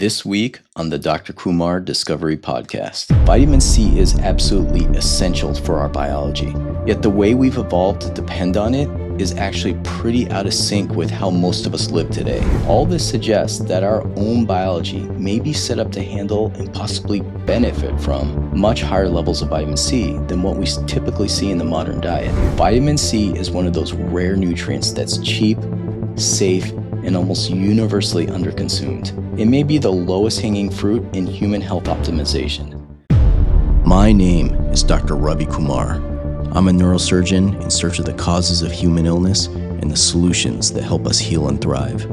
This week on the Dr. Kumar Discovery Podcast, vitamin C is absolutely essential for our biology, yet the way we've evolved to depend on it is actually pretty out of sync with how most of us live today. All this suggests that our own biology may be set up to handle and possibly benefit from much higher levels of vitamin C than what we typically see in the modern diet. Vitamin C is one of those rare nutrients that's cheap, safe, and almost universally underconsumed. It may be the lowest hanging fruit in human health optimization. My name is Dr. Ravi Kumar. I'm a neurosurgeon in search of the causes of human illness and the solutions that help us heal and thrive.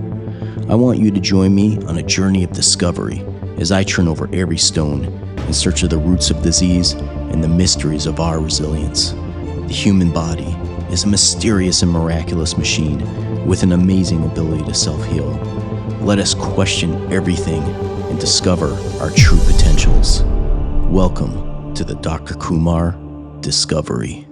I want you to join me on a journey of discovery as I turn over every stone in search of the roots of disease and the mysteries of our resilience. The human body is a mysterious and miraculous machine with an amazing ability to self-heal. Let us question everything and discover our true potentials. Welcome to the Dr. Kumar Discovery.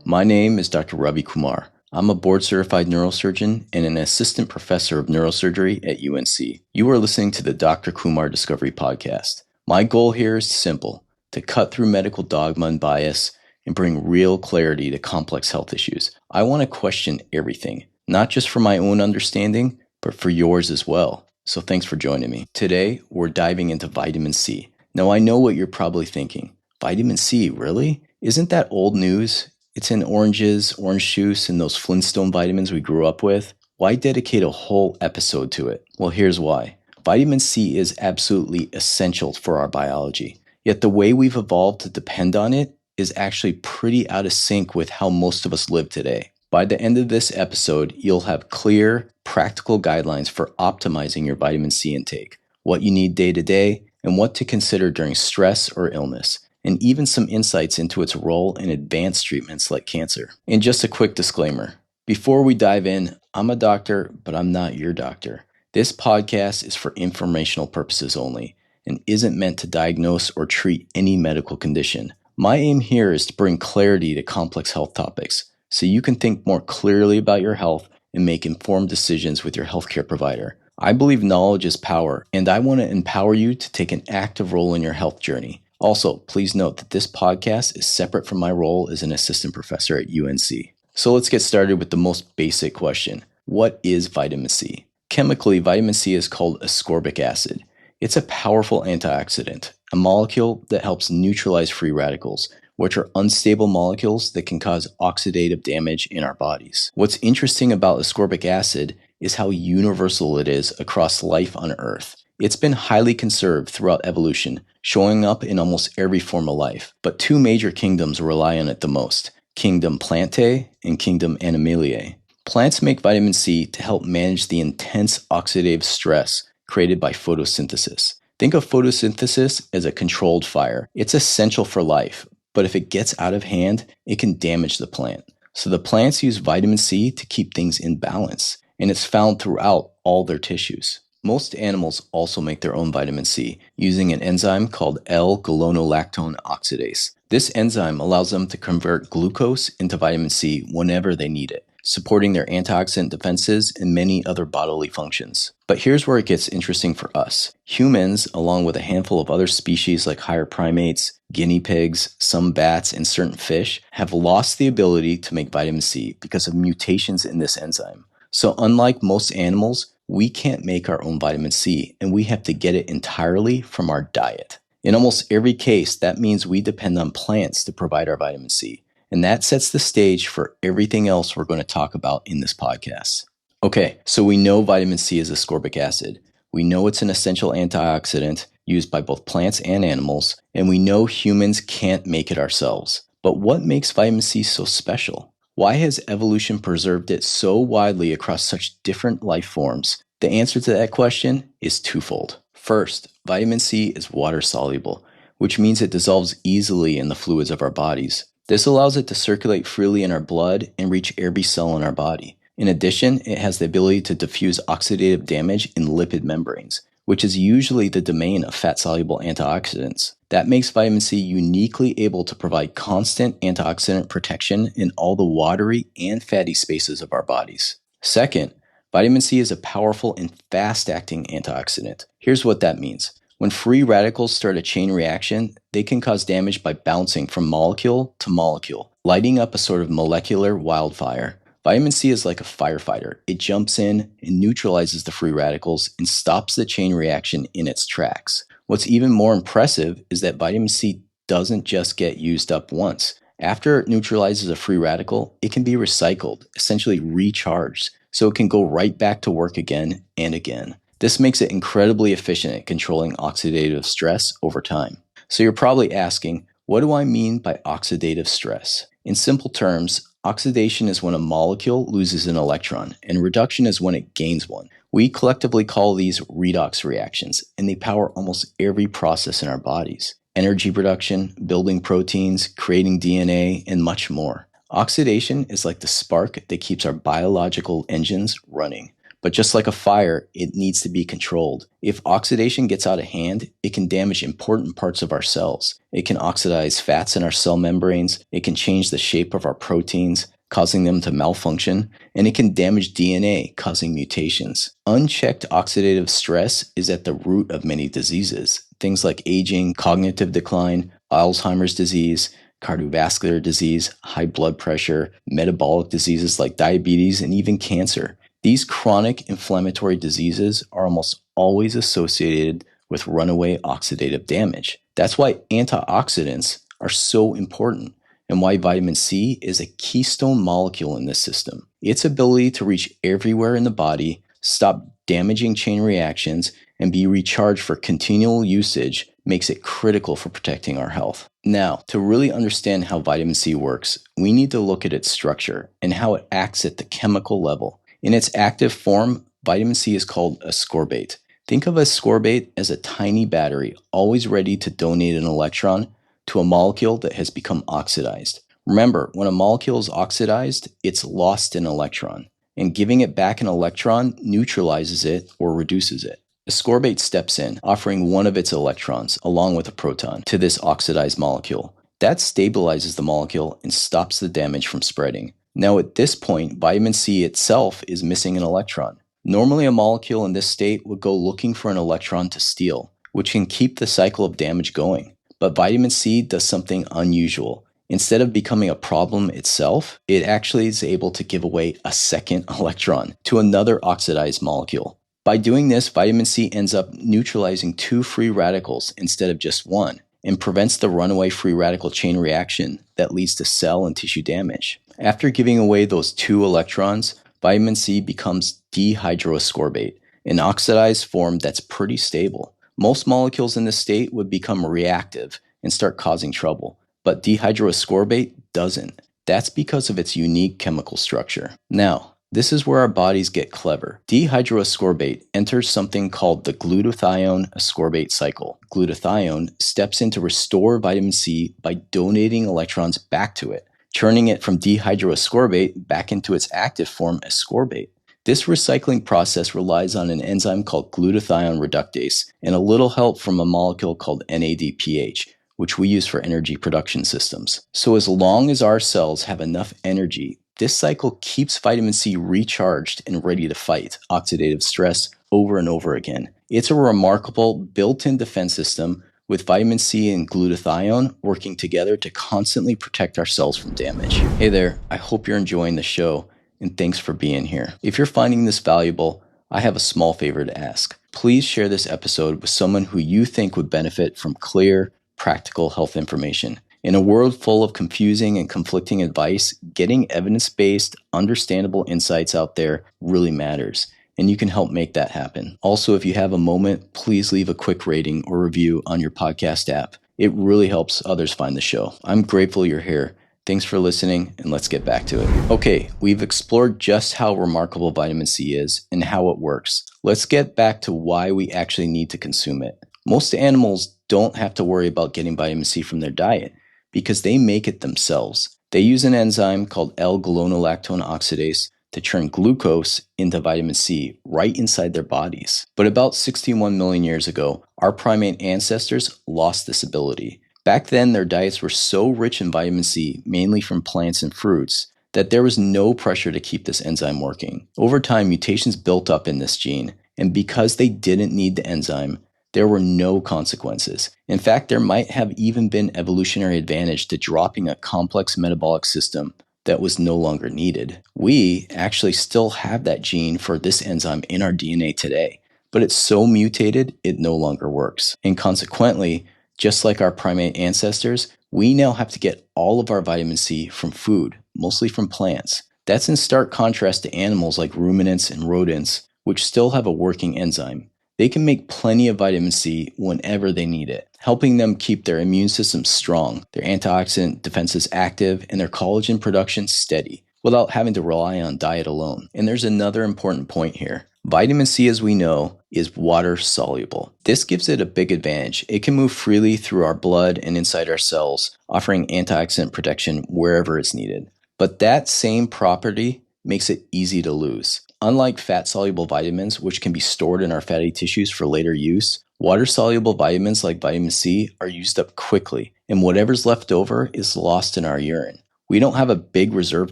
My name is Dr. Ravi Kumar. I'm a board-certified neurosurgeon and an assistant professor of neurosurgery at UNC. You are listening to the Dr. Kumar Discovery Podcast. My goal here is simple: to cut through medical dogma and bias and bring real clarity to complex health issues. I want to question everything, not just for my own understanding, but for yours as well. So thanks for joining me. Today, we're diving into vitamin C. Now, I know what you're probably thinking. Vitamin C, really? Isn't that old news? It's in oranges, orange juice, and those Flintstone vitamins we grew up with. Why dedicate a whole episode to it? Well, here's why. Vitamin C is absolutely essential for our biology. Yet the way we've evolved to depend on it is actually pretty out of sync with how most of us live today. By the end of this episode, you'll have clear, practical guidelines for optimizing your vitamin C intake, what you need day to day, and what to consider during stress or illness, and even some insights into its role in advanced treatments like cancer. And just a quick disclaimer. Before we dive in, I'm a doctor, but I'm not your doctor. This podcast is for informational purposes only and isn't meant to diagnose or treat any medical condition. My aim here is to bring clarity to complex health topics so you can think more clearly about your health and make informed decisions with your healthcare provider. I believe knowledge is power, and I want to empower you to take an active role in your health journey. Also, please note that this podcast is separate from my role as an assistant professor at UNC. So let's get started with the most basic question. What is vitamin C? Chemically, vitamin C is called ascorbic acid. It's a powerful antioxidant, a molecule that helps neutralize free radicals, which are unstable molecules that can cause oxidative damage in our bodies. What's interesting about ascorbic acid is how universal it is across life on Earth. It's been highly conserved throughout evolution, showing up in almost every form of life. But two major kingdoms rely on it the most: Kingdom Plantae and Kingdom Animaliae. Plants make vitamin C to help manage the intense oxidative stress created by photosynthesis. Think of photosynthesis as a controlled fire. It's essential for life, but if it gets out of hand, it can damage the plant. So the plants use vitamin C to keep things in balance, and it's found throughout all their tissues. Most animals also make their own vitamin C using an enzyme called L-galonolactone oxidase. This enzyme allows them to convert glucose into vitamin C whenever they need it, supporting their antioxidant defenses and many other bodily functions. But here's where it gets interesting for us. Humans, along with a handful of other species like higher primates, guinea pigs, some bats, and certain fish, have lost the ability to make vitamin C because of mutations in this enzyme. So unlike most animals, we can't make our own vitamin C, and we have to get it entirely from our diet. In almost every case, that means we depend on plants to provide our vitamin C. And that sets the stage for everything else we're going to talk about in this podcast. Okay, so we know vitamin C is ascorbic acid. We know it's an essential antioxidant used by both plants and animals, and we know humans can't make it ourselves. But what makes vitamin C so special? Why has evolution preserved it so widely across such different life forms? The answer to that question is twofold. First, vitamin C is water soluble, which means it dissolves easily in the fluids of our bodies. This allows it to circulate freely in our blood and reach every cell in our body. In addition, it has the ability to diffuse oxidative damage in lipid membranes, which is usually the domain of fat-soluble antioxidants. That makes vitamin C uniquely able to provide constant antioxidant protection in all the watery and fatty spaces of our bodies. Second, Vitamin C is a powerful and fast-acting antioxidant. Here's what that means. When free radicals start a chain reaction, they can cause damage by bouncing from molecule to molecule, lighting up a sort of molecular wildfire. Vitamin C is like a firefighter. It jumps in and neutralizes the free radicals and stops the chain reaction in its tracks. What's even more impressive is that vitamin C doesn't just get used up once. After it neutralizes a free radical, it can be recycled, essentially recharged, so it can go right back to work again and again. This makes it incredibly efficient at controlling oxidative stress over time. So you're probably asking, what do I mean by oxidative stress? In simple terms, oxidation is when a molecule loses an electron, and reduction is when it gains one. We collectively call these redox reactions, and they power almost every process in our bodies. Energy production, building proteins, creating DNA, and much more. Oxidation is like the spark that keeps our biological engines running. But just like a fire, it needs to be controlled. If oxidation gets out of hand, it can damage important parts of our cells. It can oxidize fats in our cell membranes, it can change the shape of our proteins, causing them to malfunction, and it can damage DNA, causing mutations. Unchecked oxidative stress is at the root of many diseases. Things like aging, cognitive decline, Alzheimer's disease, cardiovascular disease, high blood pressure, metabolic diseases like diabetes, and even cancer. These chronic inflammatory diseases are almost always associated with runaway oxidative damage. That's why antioxidants are so important and why vitamin C is a keystone molecule in this system. Its ability to reach everywhere in the body, stop damaging chain reactions, and be recharged for continual usage makes it critical for protecting our health. Now, to really understand how vitamin C works, we need to look at its structure and how it acts at the chemical level. In its active form, vitamin C is called ascorbate. Think of ascorbate as a tiny battery, always ready to donate an electron to a molecule that has become oxidized. Remember, when a molecule is oxidized, it's lost an electron, and giving it back an electron neutralizes it or reduces it. Ascorbate steps in, offering one of its electrons, along with a proton, to this oxidized molecule. That stabilizes the molecule and stops the damage from spreading. Now at this point, vitamin C itself is missing an electron. Normally a molecule in this state would go looking for an electron to steal, which can keep the cycle of damage going. But vitamin C does something unusual. Instead of becoming a problem itself, it actually is able to give away a second electron to another oxidized molecule. By doing this, vitamin C ends up neutralizing two free radicals instead of just one, and prevents the runaway free radical chain reaction that leads to cell and tissue damage. After giving away those two electrons, vitamin C becomes dehydroascorbate, an oxidized form that's pretty stable. Most molecules in this state would become reactive and start causing trouble, but dehydroascorbate doesn't. That's because of its unique chemical structure. Now, this is where our bodies get clever. Dehydroascorbate enters something called the glutathione ascorbate cycle. Glutathione steps in to restore vitamin C by donating electrons back to it, turning it from dehydroascorbate back into its active form ascorbate. This recycling process relies on an enzyme called glutathione reductase and a little help from a molecule called NADPH, which we use for energy production systems. So as long as our cells have enough energy, this cycle keeps vitamin C recharged and ready to fight oxidative stress over and over again. It's a remarkable built-in defense system with vitamin C and glutathione working together to constantly protect our cells from damage. Hey there, I hope you're enjoying the show, and thanks for being here. If you're finding this valuable, I have a small favor to ask. Please share this episode with someone who you think would benefit from clear, practical health information. In a world full of confusing and conflicting advice, getting evidence-based, understandable insights out there really matters, and you can help make that happen. Also, if you have a moment, please leave a quick rating or review on your podcast app. It really helps others find the show. I'm grateful you're here. Thanks for listening, and let's get back to it. Okay, we've explored just how remarkable vitamin C is and how it works. Let's get back to why we actually need to consume it. Most animals don't have to worry about getting vitamin C from their diet because they make it themselves. They use an enzyme called L-galonolactone oxidase to turn glucose into vitamin C right inside their bodies. But about 61 million years ago, our primate ancestors lost this ability. Back then, their diets were so rich in vitamin C, mainly from plants and fruits, that there was no pressure to keep this enzyme working. Over time, mutations built up in this gene, and because they didn't need the enzyme, there were no consequences. In fact, there might have even been evolutionary advantage to dropping a complex metabolic system that was no longer needed. We actually still have that gene for this enzyme in our DNA today, but it's so mutated it no longer works. And consequently, just like our primate ancestors, we now have to get all of our vitamin C from food, mostly from plants. That's in stark contrast to animals like ruminants and rodents, which still have a working enzyme. They can make plenty of vitamin C whenever they need it, helping them keep their immune system strong, their antioxidant defenses active, and their collagen production steady, without having to rely on diet alone. And there's another important point here. Vitamin C, as we know, is water soluble. This gives it a big advantage. It can move freely through our blood and inside our cells, offering antioxidant protection wherever it's needed. But that same property makes it easy to lose. Unlike fat-soluble vitamins, which can be stored in our fatty tissues for later use, water-soluble vitamins like vitamin C are used up quickly, and whatever's left over is lost in our urine. We don't have a big reserve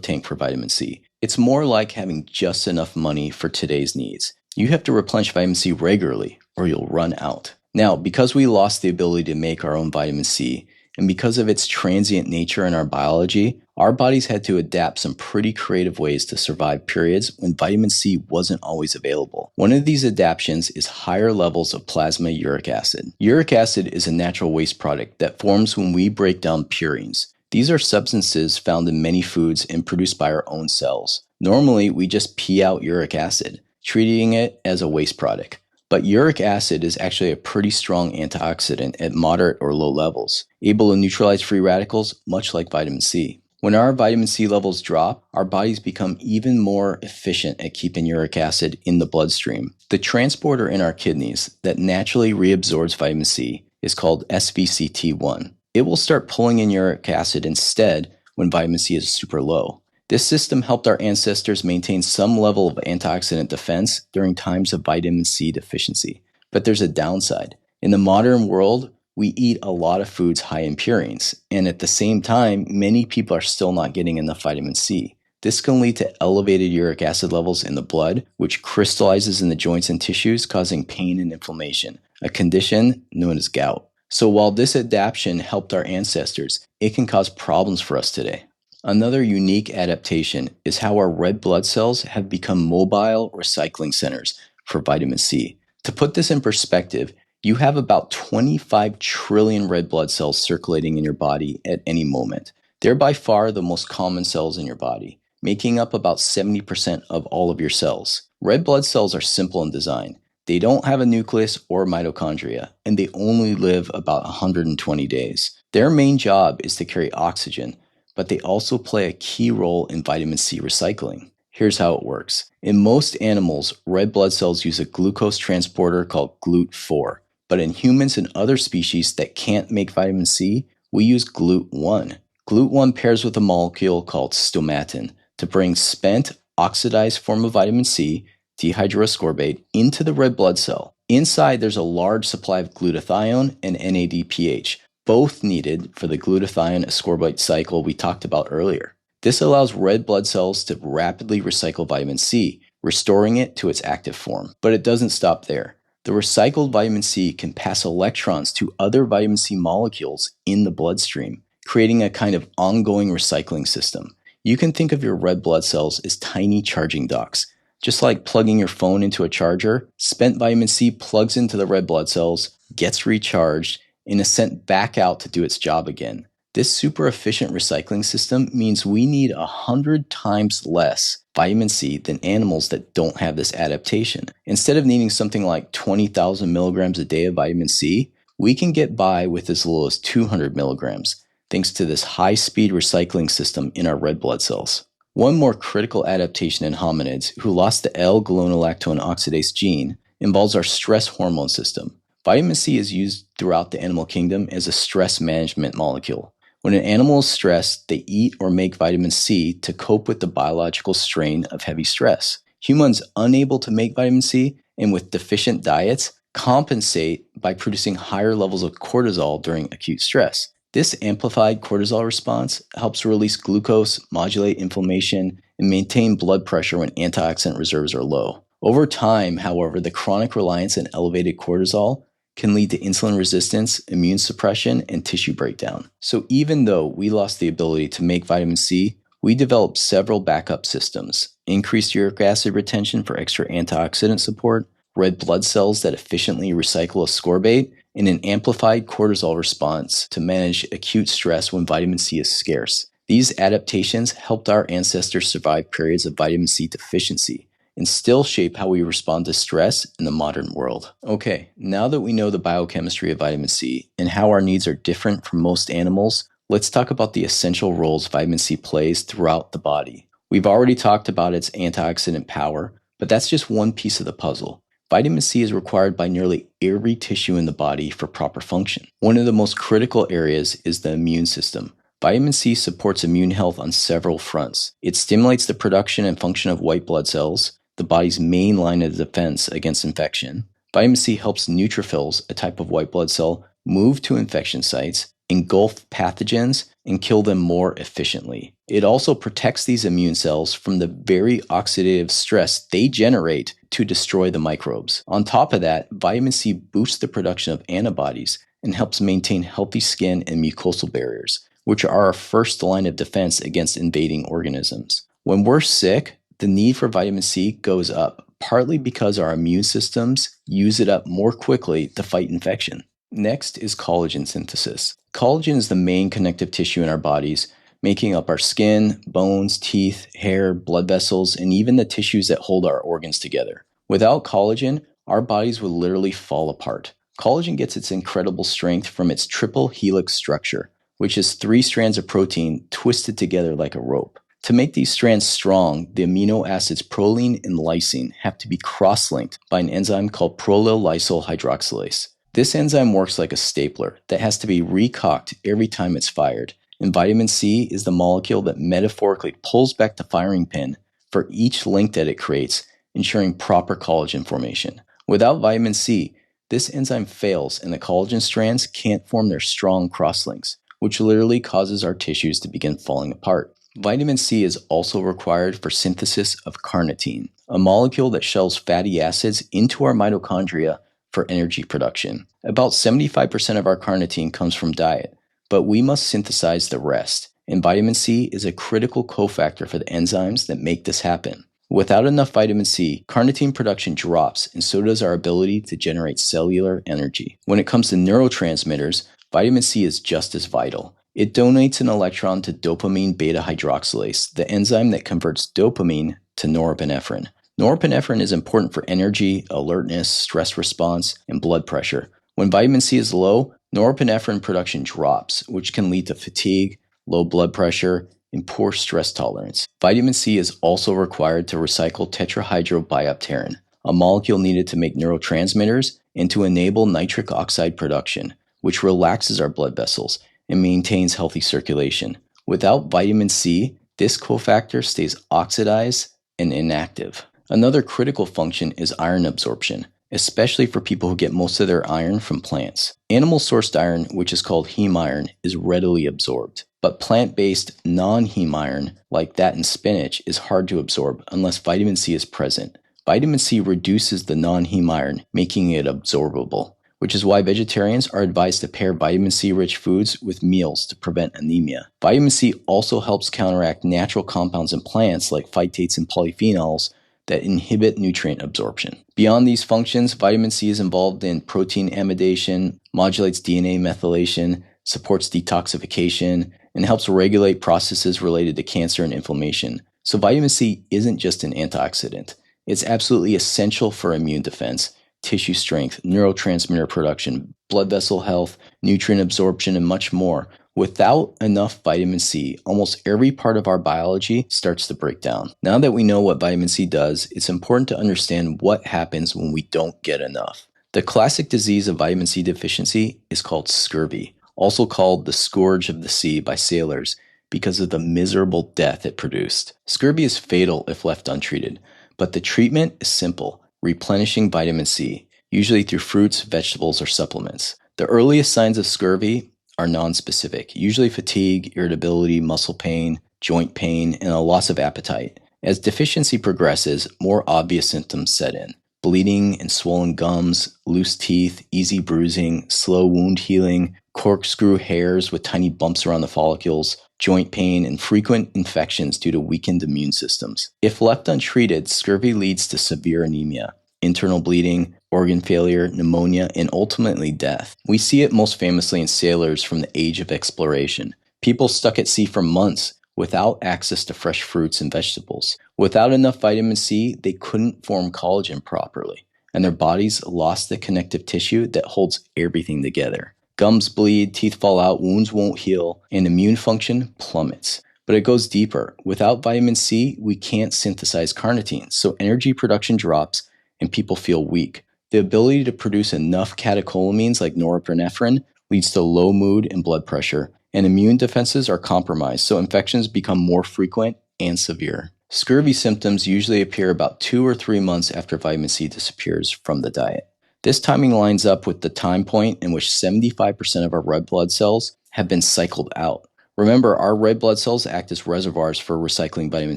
tank for vitamin C. It's more like having just enough money for today's needs. You have to replenish vitamin C regularly, or you'll run out. Now, because we lost the ability to make our own vitamin C, and because of its transient nature in our biology, our bodies had to adapt some pretty creative ways to survive periods when vitamin C wasn't always available. One of these adaptations is higher levels of plasma uric acid. Uric acid is a natural waste product that forms when we break down purines. These are substances found in many foods and produced by our own cells. Normally, we just pee out uric acid, treating it as a waste product. But uric acid is actually a pretty strong antioxidant at moderate or low levels, able to neutralize free radicals, much like vitamin C. When our vitamin C levels drop, our bodies become even more efficient at keeping uric acid in the bloodstream. The transporter in our kidneys that naturally reabsorbs vitamin C is called SVCT1. It will start pulling in uric acid instead when vitamin C is super low. This system helped our ancestors maintain some level of antioxidant defense during times of vitamin C deficiency. But there's a downside. In the modern world, we eat a lot of foods high in purines, and at the same time, many people are still not getting enough vitamin C. This can lead to elevated uric acid levels in the blood, which crystallizes in the joints and tissues, causing pain and inflammation, a condition known as gout. So while this adaptation helped our ancestors, it can cause problems for us today. Another unique adaptation is how our red blood cells have become mobile recycling centers for vitamin C. To put this in perspective, you have about 25 trillion red blood cells circulating in your body at any moment. They're by far the most common cells in your body, making up about 70% of all of your cells. Red blood cells are simple in design. They don't have a nucleus or mitochondria, and they only live about 120 days. Their main job is to carry oxygen, but they also play a key role in vitamin C recycling. Here's how it works. In most animals, red blood cells use a glucose transporter called GLUT4, but in humans and other species that can't make vitamin C, we use GLUT1. GLUT1 pairs with a molecule called stomatin to bring spent, oxidized form of vitamin C, dehydroascorbate, into the red blood cell. Inside, there's a large supply of glutathione and NADPH, both needed for the glutathione ascorbate cycle we talked about earlier. This allows red blood cells to rapidly recycle vitamin C, restoring it to its active form. But it doesn't stop there. The recycled vitamin C can pass electrons to other vitamin C molecules in the bloodstream, creating a kind of ongoing recycling system. You can think of your red blood cells as tiny charging docks. Just like plugging your phone into a charger, spent vitamin C plugs into the red blood cells, gets recharged, and is sent back out to do its job again. This super efficient recycling system means we need 100 times less vitamin C than animals that don't have this adaptation. Instead of needing something like 20,000 milligrams a day of vitamin C, we can get by with as little as 200 milligrams, thanks to this high-speed recycling system in our red blood cells. One more critical adaptation in hominids who lost the L-galonolactone oxidase gene involves our stress hormone system. Vitamin C is used throughout the animal kingdom as a stress management molecule. When an animal is stressed, they eat or make vitamin C to cope with the biological strain of heavy stress. Humans unable to make vitamin C and with deficient diets compensate by producing higher levels of cortisol during acute stress. This amplified cortisol response helps release glucose, modulate inflammation, and maintain blood pressure when antioxidant reserves are low. Over time, however, the chronic reliance on elevated cortisol can lead to insulin resistance, immune suppression, and tissue breakdown. So even though we lost the ability to make vitamin C, we developed several backup systems: increased uric acid retention for extra antioxidant support, red blood cells that efficiently recycle ascorbate, and an amplified cortisol response to manage acute stress when vitamin C is scarce. These adaptations helped our ancestors survive periods of vitamin C deficiency and still shape how we respond to stress in the modern world. Okay, now that we know the biochemistry of vitamin C and how our needs are different from most animals, let's talk about the essential roles vitamin C plays throughout the body. We've already talked about its antioxidant power, but that's just one piece of the puzzle. Vitamin C is required by nearly every tissue in the body for proper function. One of the most critical areas is the immune system. Vitamin C supports immune health on several fronts. It stimulates the production and function of white blood cells, the body's main line of defense against infection. Vitamin C helps neutrophils, a type of white blood cell, move to infection sites, engulf pathogens, and kill them more efficiently. It also protects these immune cells from the very oxidative stress they generate to destroy the microbes. On top of that, vitamin C boosts the production of antibodies and helps maintain healthy skin and mucosal barriers, which are our first line of defense against invading organisms. When we're sick, the need for vitamin C goes up, partly because our immune systems use it up more quickly to fight infection. Next is collagen synthesis. Collagen is the main connective tissue in our bodies, making up our skin, bones, teeth, hair, blood vessels, and even the tissues that hold our organs together. Without collagen, our bodies would literally fall apart. Collagen gets its incredible strength from its triple helix structure, which is 3 strands of protein twisted together like a rope. To make these strands strong, the amino acids proline and lysine have to be cross-linked by an enzyme called prolyl lysyl hydroxylase. This enzyme works like a stapler that has to be recocked every time it's fired, and vitamin C is the molecule that metaphorically pulls back the firing pin for each link that it creates, ensuring proper collagen formation. Without vitamin C, this enzyme fails and the collagen strands can't form their strong crosslinks, which literally causes our tissues to begin falling apart. Vitamin C is also required for synthesis of carnitine, a molecule that shells fatty acids into our mitochondria for energy production. About 75% of our carnitine comes from diet, but we must synthesize the rest, and vitamin C is a critical cofactor for the enzymes that make this happen. Without enough vitamin C, carnitine production drops, and so does our ability to generate cellular energy. When it comes to neurotransmitters, vitamin C is just as vital. It donates an electron to dopamine beta hydroxylase, the enzyme that converts dopamine to norepinephrine. Norepinephrine is important for energy, alertness, stress response, and blood pressure. When vitamin C is low, norepinephrine production drops, which can lead to fatigue, low blood pressure, and poor stress tolerance. Vitamin C is also required to recycle tetrahydrobiopterin, a molecule needed to make neurotransmitters and to enable nitric oxide production, which relaxes our blood vessels and maintains healthy circulation. Without vitamin C, this cofactor stays oxidized and inactive. Another critical function is iron absorption, especially for people who get most of their iron from plants. Animal-sourced iron, which is called heme iron, is readily absorbed, but plant-based non-heme iron, like that in spinach, is hard to absorb unless vitamin C is present. Vitamin C reduces the non-heme iron, making it absorbable, which is why vegetarians are advised to pair vitamin C-rich foods with meals to prevent anemia. Vitamin C also helps counteract natural compounds in plants like phytates and polyphenols that inhibit nutrient absorption. Beyond these functions, vitamin C is involved in protein amidation, modulates DNA methylation, supports detoxification, and helps regulate processes related to cancer and inflammation. So vitamin C isn't just an antioxidant. It's absolutely essential for immune defense, tissue strength, neurotransmitter production, blood vessel health, nutrient absorption, and much more. Without enough vitamin C, almost every part of our biology starts to break down. Now that we know what vitamin C does, it's important to understand what happens when we don't get enough. The classic disease of vitamin C deficiency is called scurvy, also called the scourge of the sea by sailors because of the miserable death it produced. Scurvy is fatal if left untreated, but the treatment is simple: replenishing vitamin C, usually through fruits, vegetables, or supplements. The earliest signs of scurvy are nonspecific, usually fatigue, irritability, muscle pain, joint pain, and a loss of appetite. As deficiency progresses, more obvious symptoms set in. Bleeding and swollen gums, loose teeth, easy bruising, slow wound healing, corkscrew hairs with tiny bumps around the follicles, joint pain, and frequent infections due to weakened immune systems. If left untreated, scurvy leads to severe anemia, internal bleeding, organ failure, pneumonia, and ultimately death. We see it most famously in sailors from the age of exploration. People stuck at sea for months without access to fresh fruits and vegetables. Without enough vitamin C, they couldn't form collagen properly, and their bodies lost the connective tissue that holds everything together. Gums bleed, teeth fall out, wounds won't heal, and immune function plummets. But it goes deeper. Without vitamin C, we can't synthesize carnitine, so energy production drops and people feel weak. The ability to produce enough catecholamines like norepinephrine leads to low mood and blood pressure, and immune defenses are compromised, so infections become more frequent and severe. Scurvy symptoms usually appear about 2 or 3 months after vitamin C disappears from the diet. This timing lines up with the time point in which 75% of our red blood cells have been cycled out. Remember, our red blood cells act as reservoirs for recycling vitamin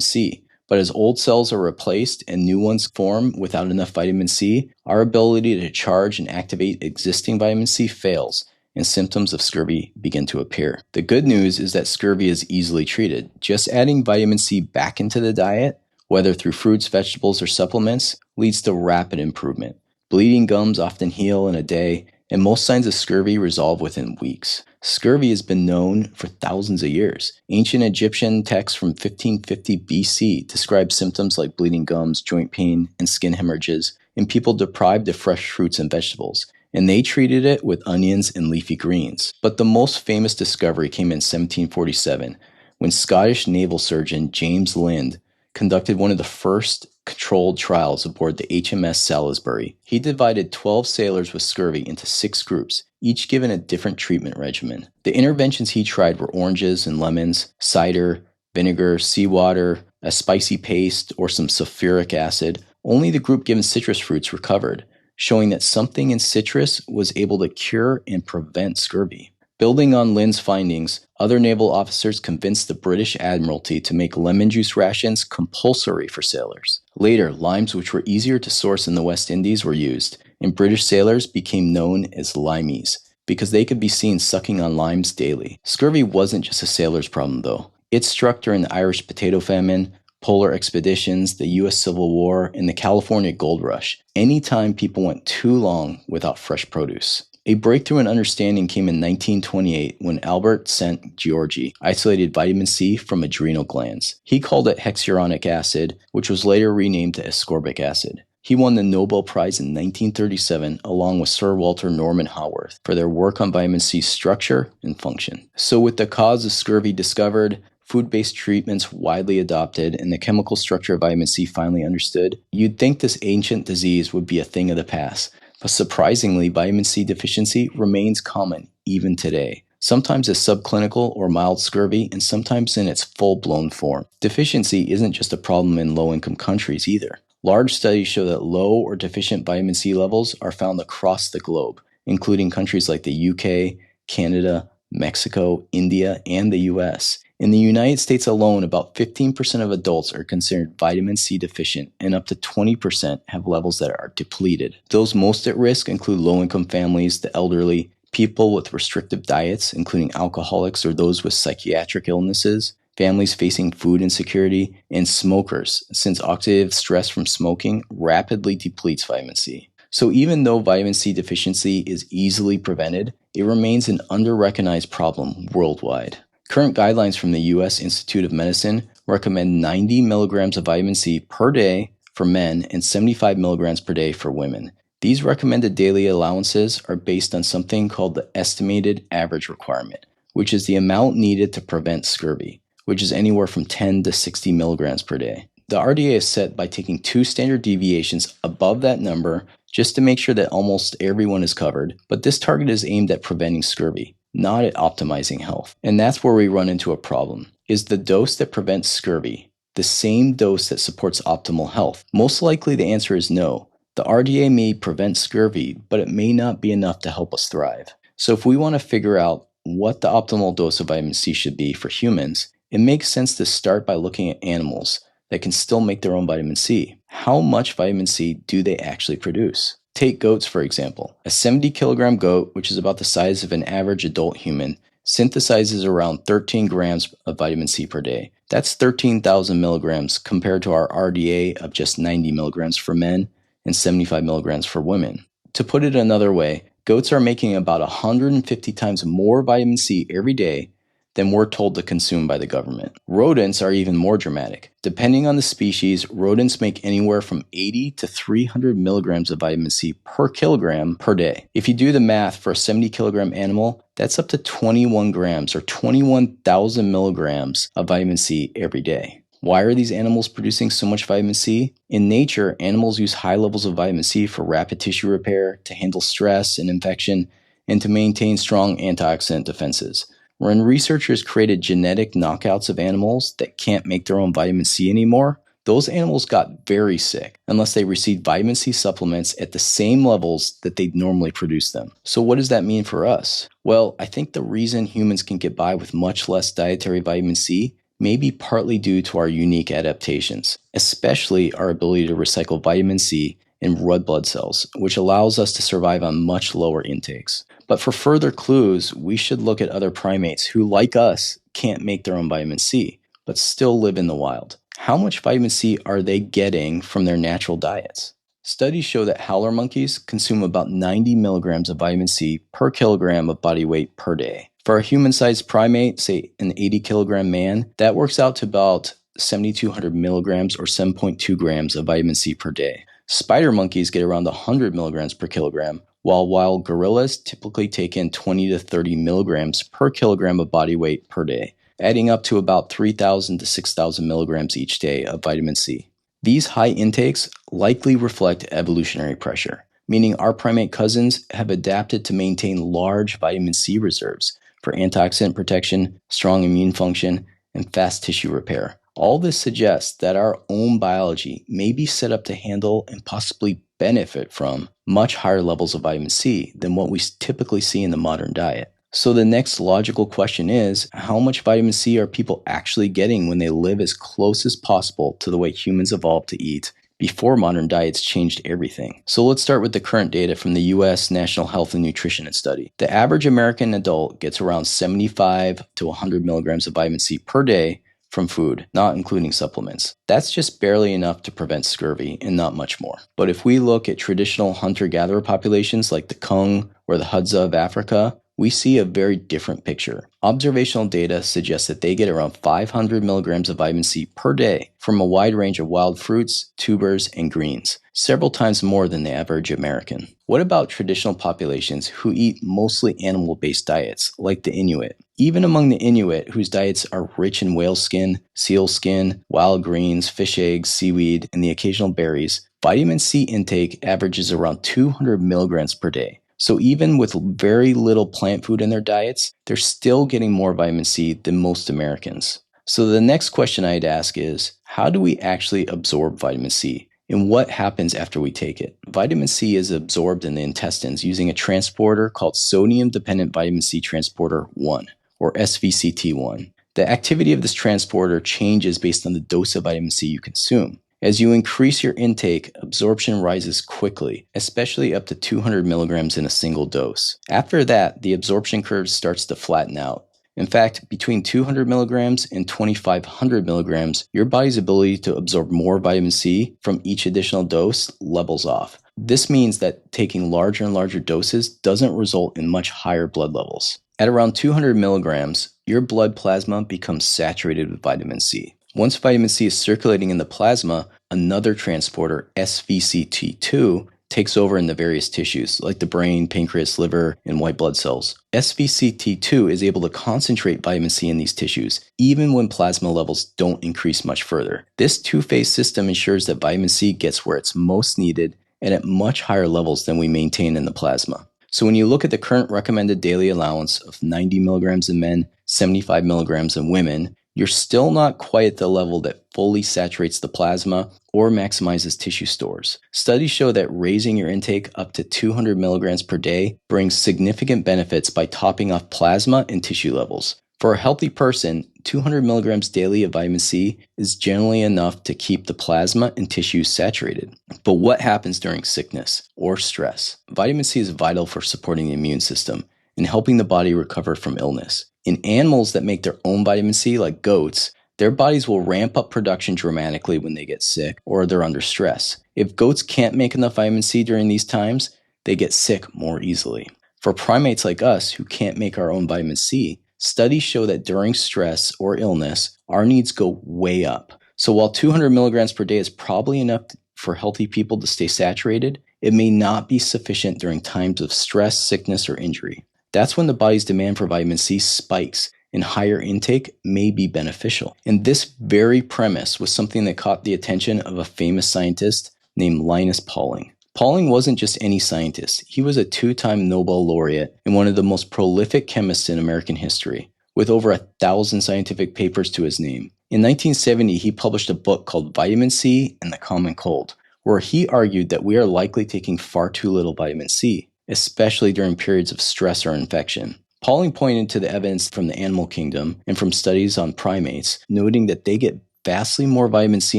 C, but as old cells are replaced and new ones form without enough vitamin C, our ability to charge and activate existing vitamin C fails, and symptoms of scurvy begin to appear. The good news is that scurvy is easily treated. Just adding vitamin C back into the diet, whether through fruits, vegetables, or supplements, leads to rapid improvement. Bleeding gums often heal in a day, and most signs of scurvy resolve within weeks. Scurvy has been known for thousands of years. Ancient Egyptian texts from 1550 BC describe symptoms like bleeding gums, joint pain, and skin hemorrhages in people deprived of fresh fruits and vegetables, and they treated it with onions and leafy greens. But the most famous discovery came in 1747, when Scottish naval surgeon James Lind conducted one of the first controlled trials aboard the HMS Salisbury. He divided 12 sailors with scurvy into 6 groups, each given a different treatment regimen. The interventions he tried were oranges and lemons, cider, vinegar, seawater, a spicy paste, or some sulfuric acid. Only the group given citrus fruits recovered, showing that something in citrus was able to cure and prevent scurvy. Building on Lind's findings, other naval officers convinced the British Admiralty to make lemon juice rations compulsory for sailors. Later, limes, which were easier to source in the West Indies, were used, and British sailors became known as limeys because they could be seen sucking on limes daily. Scurvy wasn't just a sailor's problem, though. It struck during the Irish potato famine, polar expeditions, the U.S. Civil War, and the California gold rush, anytime people went too long without fresh produce. A breakthrough in understanding came in 1928 when Albert St. Georgi isolated vitamin C from adrenal glands. He called it hexuronic acid, which was later renamed to ascorbic acid. He won the Nobel Prize in 1937 along with Sir Walter Norman Haworth for their work on vitamin C's structure and function. So with the cause of scurvy discovered, food-based treatments widely adopted, and the chemical structure of vitamin C finally understood, you'd think this ancient disease would be a thing of the past. But surprisingly, vitamin C deficiency remains common even today, sometimes as subclinical or mild scurvy, and sometimes in its full-blown form. Deficiency isn't just a problem in low-income countries either. Large studies show that low or deficient vitamin C levels are found across the globe, including countries like the UK, Canada, Mexico, India, and the US. In the United States alone, about 15% of adults are considered vitamin C deficient, and up to 20% have levels that are depleted. Those most at risk include low-income families, the elderly, people with restrictive diets, including alcoholics or those with psychiatric illnesses, families facing food insecurity, and smokers, since oxidative stress from smoking rapidly depletes vitamin C. So even though vitamin C deficiency is easily prevented, it remains an under-recognized problem worldwide. Current guidelines from the U.S. Institute of Medicine recommend 90 milligrams of vitamin C per day for men and 75 milligrams per day for women. These recommended daily allowances are based on something called the estimated average requirement, which is the amount needed to prevent scurvy, which is anywhere from 10 to 60 milligrams per day. The RDA is set by taking 2 standard deviations above that number just to make sure that almost everyone is covered, but this target is aimed at preventing scurvy, not at optimizing health. And that's where we run into a problem. Is the dose that prevents scurvy the same dose that supports optimal health? Most likely the answer is no. The RDA may prevent scurvy, but it may not be enough to help us thrive. So if we want to figure out what the optimal dose of vitamin C should be for humans, it makes sense to start by looking at animals that can still make their own vitamin C. How much vitamin C do they actually produce? Take goats, for example. A 70-kilogram goat, which is about the size of an average adult human, synthesizes around 13 grams of vitamin C per day. That's 13,000 milligrams compared to our RDA of just 90 milligrams for men and 75 milligrams for women. To put it another way, goats are making about 150 times more vitamin C every day than we're told to consume by the government. Rodents are even more dramatic. Depending on the species, rodents make anywhere from 80 to 300 milligrams of vitamin C per kilogram per day. If you do the math for a 70-kilogram animal, that's up to 21 grams or 21,000 milligrams of vitamin C every day. Why are these animals producing so much vitamin C? In nature, animals use high levels of vitamin C for rapid tissue repair, to handle stress and infection, and to maintain strong antioxidant defenses. When researchers created genetic knockouts of animals that can't make their own vitamin C anymore, those animals got very sick unless they received vitamin C supplements at the same levels that they'd normally produce them. So what does that mean for us? Well, I think the reason humans can get by with much less dietary vitamin C may be partly due to our unique adaptations, especially our ability to recycle vitamin C in red blood cells, which allows us to survive on much lower intakes. But for further clues, we should look at other primates who, like us, can't make their own vitamin C, but still live in the wild. How much vitamin C are they getting from their natural diets? Studies show that howler monkeys consume about 90 milligrams of vitamin C per kilogram of body weight per day. For a human-sized primate, say an 80-kilogram man, that works out to about 7,200 milligrams or 7.2 grams of vitamin C per day. Spider monkeys get around 100 milligrams per kilogram, while wild gorillas typically take in 20 to 30 milligrams per kilogram of body weight per day, adding up to about 3,000 to 6,000 milligrams each day of vitamin C. These high intakes likely reflect evolutionary pressure, meaning our primate cousins have adapted to maintain large vitamin C reserves for antioxidant protection, strong immune function, and fast tissue repair. All this suggests that our own biology may be set up to handle and possibly benefit from much higher levels of vitamin C than what we typically see in the modern diet. So the next logical question is, how much vitamin C are people actually getting when they live as close as possible to the way humans evolved to eat before modern diets changed everything? So let's start with the current data from the U.S. National Health and Nutrition Study. The average American adult gets around 75 to 100 milligrams of vitamin C per day from food, not including supplements. That's just barely enough to prevent scurvy and not much more. But if we look at traditional hunter-gatherer populations like the Kung or the Hadza of Africa, we see a very different picture. Observational data suggests that they get around 500 milligrams of vitamin C per day from a wide range of wild fruits, tubers, and greens, several times more than the average American. What about traditional populations who eat mostly animal-based diets, like the Inuit? Even among the Inuit, whose diets are rich in whale skin, seal skin, wild greens, fish eggs, seaweed, and the occasional berries, vitamin C intake averages around 200 milligrams per day. So even with very little plant food in their diets, they're still getting more vitamin C than most Americans. So the next question I'd ask is, how do we actually absorb vitamin C? And what happens after we take it? Vitamin C is absorbed in the intestines using a transporter called sodium-dependent vitamin C transporter 1, or SVCT1. The activity of this transporter changes based on the dose of vitamin C you consume. As you increase your intake, absorption rises quickly, especially up to 200 milligrams in a single dose. After that, the absorption curve starts to flatten out. In fact, between 200 milligrams and 2,500 milligrams, your body's ability to absorb more vitamin C from each additional dose levels off. This means that taking larger and larger doses doesn't result in much higher blood levels. At around 200 milligrams, your blood plasma becomes saturated with vitamin C. Once vitamin C is circulating in the plasma, another transporter, SVCT2, takes over in the various tissues, like the brain, pancreas, liver, and white blood cells. SVCT2 is able to concentrate vitamin C in these tissues, even when plasma levels don't increase much further. This two-phase system ensures that vitamin C gets where it's most needed and at much higher levels than we maintain in the plasma. So when you look at the current recommended daily allowance of 90 milligrams in men, 75 milligrams in women, you're still not quite at the level that fully saturates the plasma or maximizes tissue stores. Studies show that raising your intake up to 200 milligrams per day brings significant benefits by topping off plasma and tissue levels. For a healthy person, 200 milligrams daily of vitamin C is generally enough to keep the plasma and tissues saturated. But what happens during sickness or stress? Vitamin C is vital for supporting the immune system and helping the body recover from illness. In animals that make their own vitamin C, like goats, their bodies will ramp up production dramatically when they get sick or they're under stress. If goats can't make enough vitamin C during these times, they get sick more easily. For primates like us who can't make our own vitamin C, studies show that during stress or illness, our needs go way up. So while 200 milligrams per day is probably enough for healthy people to stay saturated, it may not be sufficient during times of stress, sickness, or injury. That's when the body's demand for vitamin C spikes and higher intake may be beneficial. And this very premise was something that caught the attention of a famous scientist named Linus Pauling. Pauling wasn't just any scientist. He was a 2-time Nobel laureate and one of the most prolific chemists in American history, with over 1,000 scientific papers to his name. In 1970, he published a book called Vitamin C and the Common Cold, where he argued that we are likely taking far too little vitamin C, especially during periods of stress or infection. Pauling pointed to the evidence from the animal kingdom and from studies on primates, noting that they get vastly more vitamin C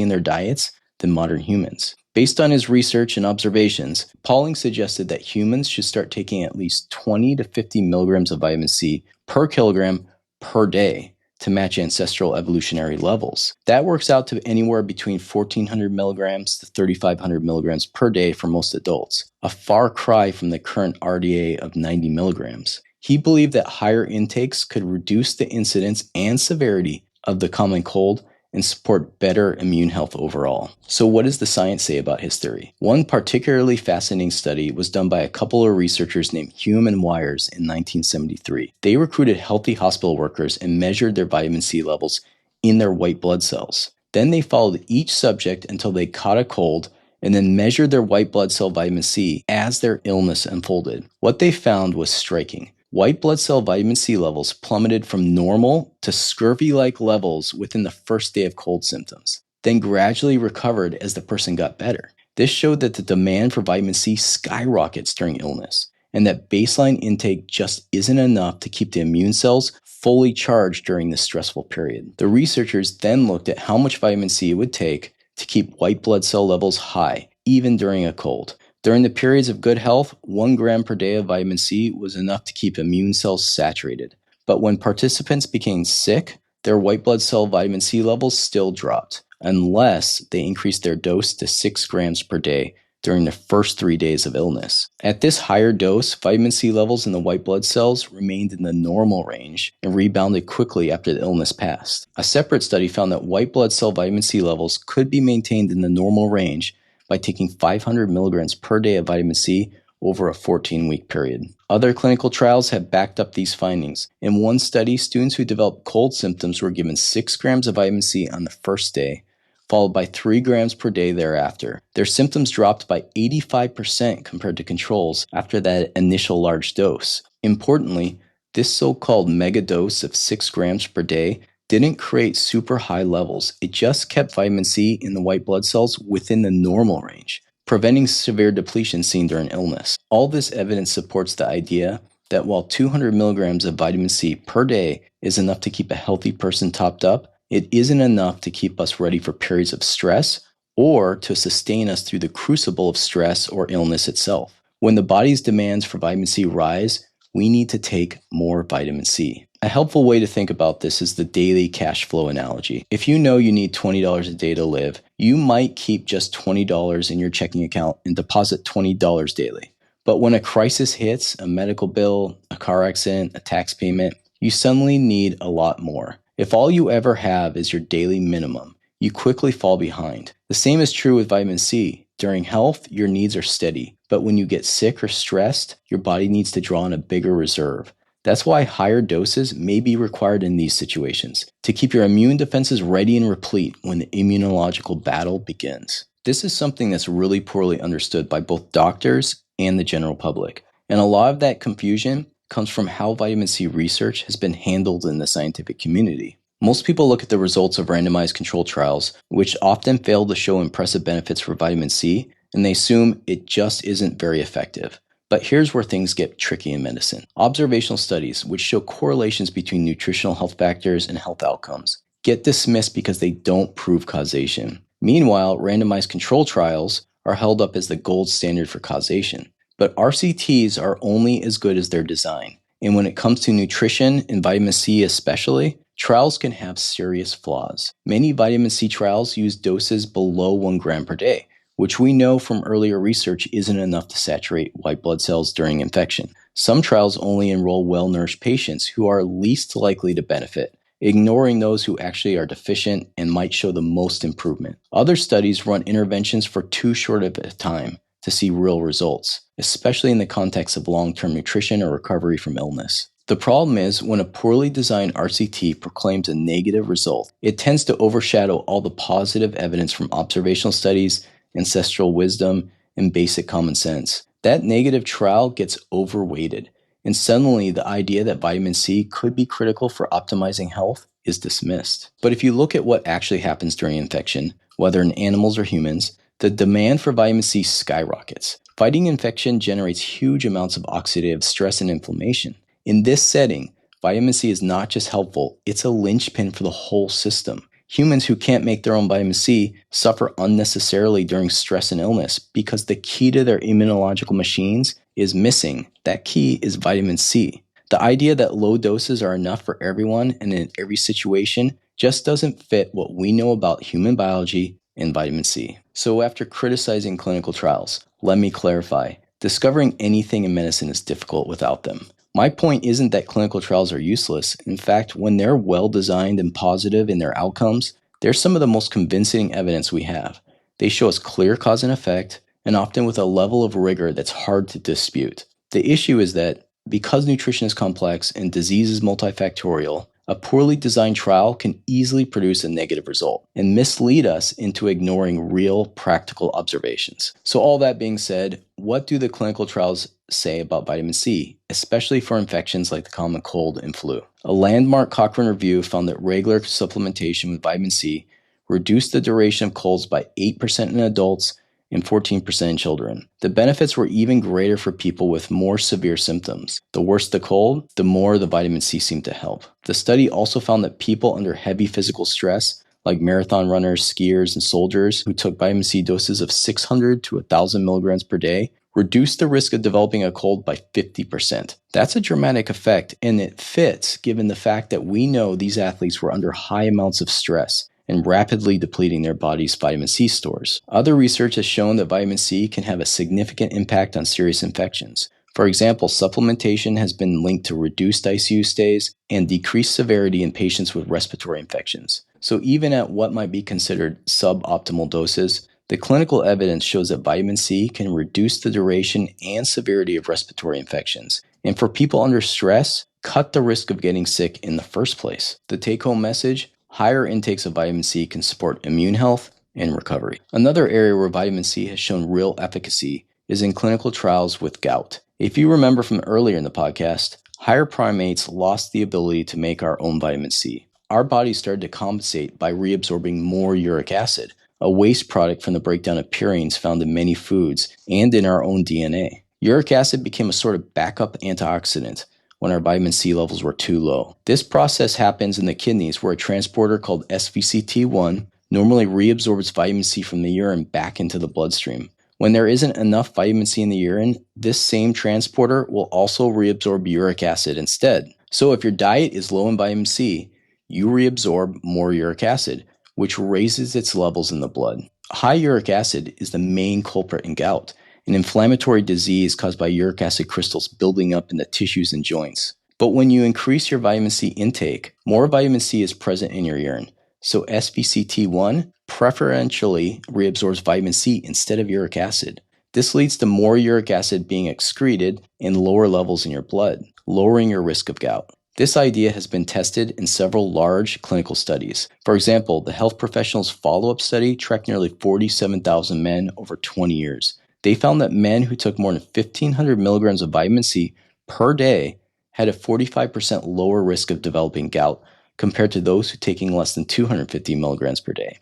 in their diets than modern humans. Based on his research and observations, Pauling suggested that humans should start taking at least 20 to 50 milligrams of vitamin C per kilogram per day to match ancestral evolutionary levels. That works out to anywhere between 1,400 milligrams to 3,500 milligrams per day for most adults, a far cry from the current RDA of 90 milligrams. He believed that higher intakes could reduce the incidence and severity of the common cold and support better immune health overall. So what does the science say about his theory? One particularly fascinating study was done by a couple of researchers named Hume and Wires in 1973. They recruited healthy hospital workers and measured their vitamin C levels in their white blood cells. Then they followed each subject until they caught a cold and then measured their white blood cell vitamin C as their illness unfolded. What they found was striking. White blood cell vitamin C levels plummeted from normal to scurvy-like levels within the first day of cold symptoms, then gradually recovered as the person got better. This showed that the demand for vitamin C skyrockets during illness, and that baseline intake just isn't enough to keep the immune cells fully charged during this stressful period. The researchers then looked at how much vitamin C it would take to keep white blood cell levels high, even during a cold. During the periods of good health, 1 gram per day of vitamin C was enough to keep immune cells saturated. But when participants became sick, their white blood cell vitamin C levels still dropped, unless they increased their dose to 6 grams per day during the first 3 days of illness. At this higher dose, vitamin C levels in the white blood cells remained in the normal range and rebounded quickly after the illness passed. A separate study found that white blood cell vitamin C levels could be maintained in the normal range by taking 500 milligrams per day of vitamin C over a 14-week period. Other clinical trials have backed up these findings. In one study, students who developed cold symptoms were given 6 grams of vitamin C on the first day, followed by 3 grams per day thereafter. Their symptoms dropped by 85% compared to controls after that initial large dose. Importantly, this so-called mega dose of 6 grams per day didn't create super high levels. It just kept vitamin C in the white blood cells within the normal range, preventing severe depletion seen during illness. All this evidence supports the idea that while 200 milligrams of vitamin C per day is enough to keep a healthy person topped up, it isn't enough to keep us ready for periods of stress or to sustain us through the crucible of stress or illness itself. When the body's demands for vitamin C rise, we need to take more vitamin C. A helpful way to think about this is the daily cash flow analogy. If you know you need $20 a day to live, you might keep just $20 in your checking account and deposit $20 daily. But when a crisis hits, a medical bill, a car accident, a tax payment, you suddenly need a lot more. If all you ever have is your daily minimum, you quickly fall behind. The same is true with vitamin C. During health, your needs are steady, but when you get sick or stressed, your body needs to draw on a bigger reserve. That's why higher doses may be required in these situations, to keep your immune defenses ready and replete when the immunological battle begins. This is something that's really poorly understood by both doctors and the general public, and a lot of that confusion comes from how vitamin C research has been handled in the scientific community. Most people look at the results of randomized controlled trials, which often fail to show impressive benefits for vitamin C, and they assume it just isn't very effective. But here's where things get tricky in medicine. Observational studies, which show correlations between nutritional health factors and health outcomes, get dismissed because they don't prove causation. Meanwhile, randomized controlled trials are held up as the gold standard for causation. But RCTs are only as good as their design. And when it comes to nutrition and vitamin C especially, trials can have serious flaws. Many vitamin C trials use doses below 1 gram per day, which we know from earlier research isn't enough to saturate white blood cells during infection. Some trials only enroll well-nourished patients who are least likely to benefit, ignoring those who actually are deficient and might show the most improvement. Other studies run interventions for too short of a time to see real results, especially in the context of long-term nutrition or recovery from illness. The problem is when a poorly designed RCT proclaims a negative result, it tends to overshadow all the positive evidence from observational studies, ancestral wisdom, and basic common sense. That negative trial gets overweighted, and suddenly the idea that vitamin C could be critical for optimizing health is dismissed. But if you look at what actually happens during infection, whether in animals or humans, the demand for vitamin C skyrockets. Fighting infection generates huge amounts of oxidative stress and inflammation. In this setting, vitamin C is not just helpful, it's a linchpin for the whole system. Humans who can't make their own vitamin C suffer unnecessarily during stress and illness because the key to their immunological machines is missing. That key is vitamin C. The idea that low doses are enough for everyone and in every situation just doesn't fit what we know about human biology and vitamin C. So after criticizing clinical trials, let me clarify. Discovering anything in medicine is difficult without them. My point isn't that clinical trials are useless. In fact, when they're well designed and positive in their outcomes, they're some of the most convincing evidence we have. They show us clear cause and effect, and often with a level of rigor that's hard to dispute. The issue is that because nutrition is complex and disease is multifactorial, a poorly designed trial can easily produce a negative result and mislead us into ignoring real practical observations. So all that being said, what do the clinical trials say about vitamin C, especially for infections like the common cold and flu? A landmark Cochrane review found that regular supplementation with vitamin C reduced the duration of colds by 8% in adults and 14% in children. The benefits were even greater for people with more severe symptoms. The worse the cold, the more the vitamin C seemed to help. The study also found that people under heavy physical stress, like marathon runners, skiers, and soldiers who took vitamin C doses of 600 to 1,000 milligrams per day, reduced the risk of developing a cold by 50%. That's a dramatic effect, and it fits given the fact that we know these athletes were under high amounts of stress and rapidly depleting their body's vitamin C stores. Other research has shown that vitamin C can have a significant impact on serious infections. For example, supplementation has been linked to reduced ICU stays and decreased severity in patients with respiratory infections. So even at what might be considered suboptimal doses, the clinical evidence shows that vitamin C can reduce the duration and severity of respiratory infections. And for people under stress, cut the risk of getting sick in the first place. The take-home message: higher intakes of vitamin C can support immune health and recovery. Another area where vitamin C has shown real efficacy is in clinical trials with gout. If you remember from earlier in the podcast, higher primates lost the ability to make our own vitamin C. Our bodies started to compensate by reabsorbing more uric acid, a waste product from the breakdown of purines found in many foods and in our own DNA. Uric acid became a sort of backup antioxidant when our vitamin C levels were too low. This process happens in the kidneys where a transporter called SVCT1 normally reabsorbs vitamin C from the urine back into the bloodstream. When there isn't enough vitamin C in the urine, this same transporter will also reabsorb uric acid instead. So if your diet is low in vitamin C, you reabsorb more uric acid, which raises its levels in the blood. High uric acid is the main culprit in gout, an inflammatory disease caused by uric acid crystals building up in the tissues and joints. But when you increase your vitamin C intake, more vitamin C is present in your urine. So SVCT1 preferentially reabsorbs vitamin C instead of uric acid. This leads to more uric acid being excreted and lower levels in your blood, lowering your risk of gout. This idea has been tested in several large clinical studies. For example, the Health Professionals Follow-Up Study tracked nearly 47,000 men over 20 years. They found that men who took more than 1,500 milligrams of vitamin C per day had a 45% lower risk of developing gout compared to those who taking less than 250 milligrams per day.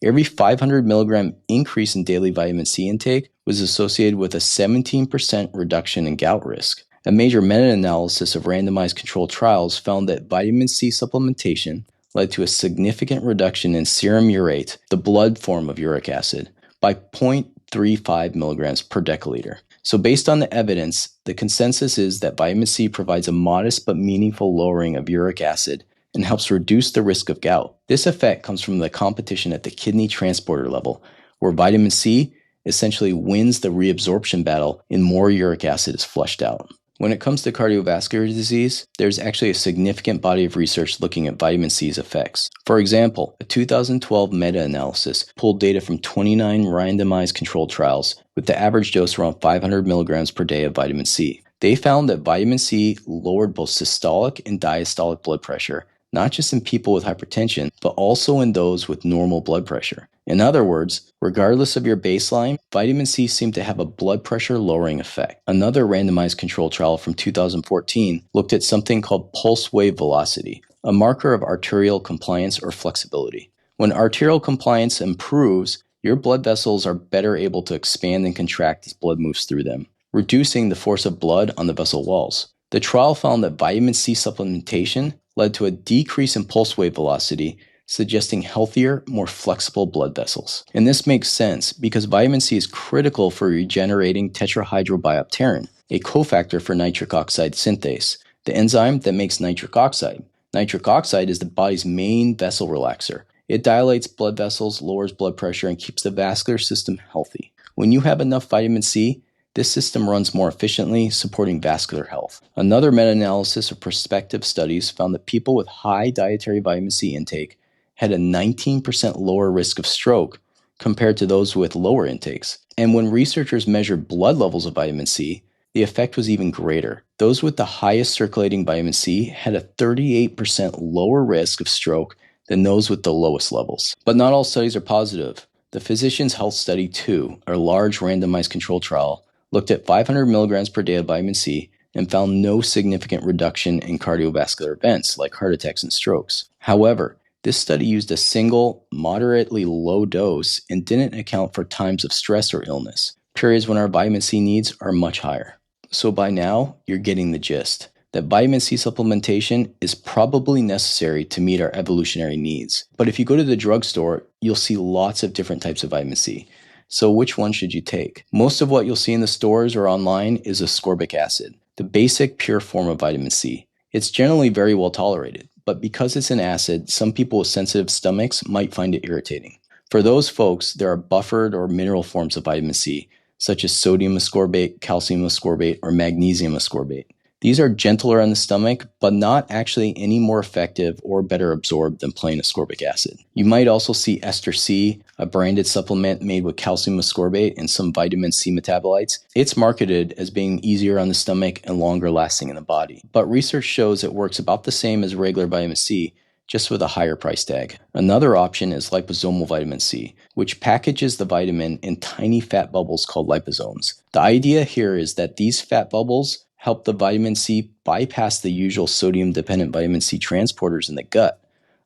Every 500 milligram increase in daily vitamin C intake was associated with a 17% reduction in gout risk. A major meta-analysis of randomized controlled trials found that vitamin C supplementation led to a significant reduction in serum urate, the blood form of uric acid, by 0.35 milligrams per deciliter. So based on the evidence, the consensus is that vitamin C provides a modest but meaningful lowering of uric acid and helps reduce the risk of gout. This effect comes from the competition at the kidney transporter level, where vitamin C essentially wins the reabsorption battle and more uric acid is flushed out. When it comes to cardiovascular disease, there's actually a significant body of research looking at vitamin C's effects. For example, a 2012 meta-analysis pulled data from 29 randomized controlled trials with the average dose around 500 milligrams per day of vitamin C. They found that vitamin C lowered both systolic and diastolic blood pressure, not just in people with hypertension, but also in those with normal blood pressure. In other words, regardless of your baseline, vitamin C seemed to have a blood pressure lowering effect. Another randomized controlled trial from 2014 looked at something called pulse wave velocity, a marker of arterial compliance or flexibility. When arterial compliance improves, your blood vessels are better able to expand and contract as blood moves through them, reducing the force of blood on the vessel walls. The trial found that vitamin C supplementation led to a decrease in pulse wave velocity, suggesting healthier, more flexible blood vessels. And this makes sense because vitamin C is critical for regenerating tetrahydrobiopterin, a cofactor for nitric oxide synthase, the enzyme that makes nitric oxide. Nitric oxide is the body's main vessel relaxer. It dilates blood vessels, lowers blood pressure, and keeps the vascular system healthy. When you have enough vitamin C, this system runs more efficiently, supporting vascular health. Another meta-analysis of prospective studies found that people with high dietary vitamin C intake had a 19% lower risk of stroke compared to those with lower intakes. And when researchers measured blood levels of vitamin C, the effect was even greater. Those with the highest circulating vitamin C had a 38% lower risk of stroke than those with the lowest levels. But not all studies are positive. The Physicians' Health Study 2, a large randomized controlled trial, looked at 500 milligrams per day of vitamin C and found no significant reduction in cardiovascular events like heart attacks and strokes. However, this study used a single, moderately low dose and didn't account for times of stress or illness, periods when our vitamin C needs are much higher. So by now, you're getting the gist that vitamin C supplementation is probably necessary to meet our evolutionary needs. But if you go to the drugstore, you'll see lots of different types of vitamin C. So which one should you take? Most of what you'll see in the stores or online is ascorbic acid, the basic pure form of vitamin C. It's generally very well tolerated, but because it's an acid, some people with sensitive stomachs might find it irritating. For those folks, there are buffered or mineral forms of vitamin C, such as sodium ascorbate, calcium ascorbate, or magnesium ascorbate. These are gentler on the stomach, but not actually any more effective or better absorbed than plain ascorbic acid. You might also see ester C, a branded supplement made with calcium ascorbate and some vitamin C metabolites. It's marketed as being easier on the stomach and longer lasting in the body. But research shows it works about the same as regular vitamin C, just with a higher price tag. Another option is liposomal vitamin C, which packages the vitamin in tiny fat bubbles called liposomes. The idea here is that these fat bubbles help the vitamin C bypass the usual sodium-dependent vitamin C transporters in the gut,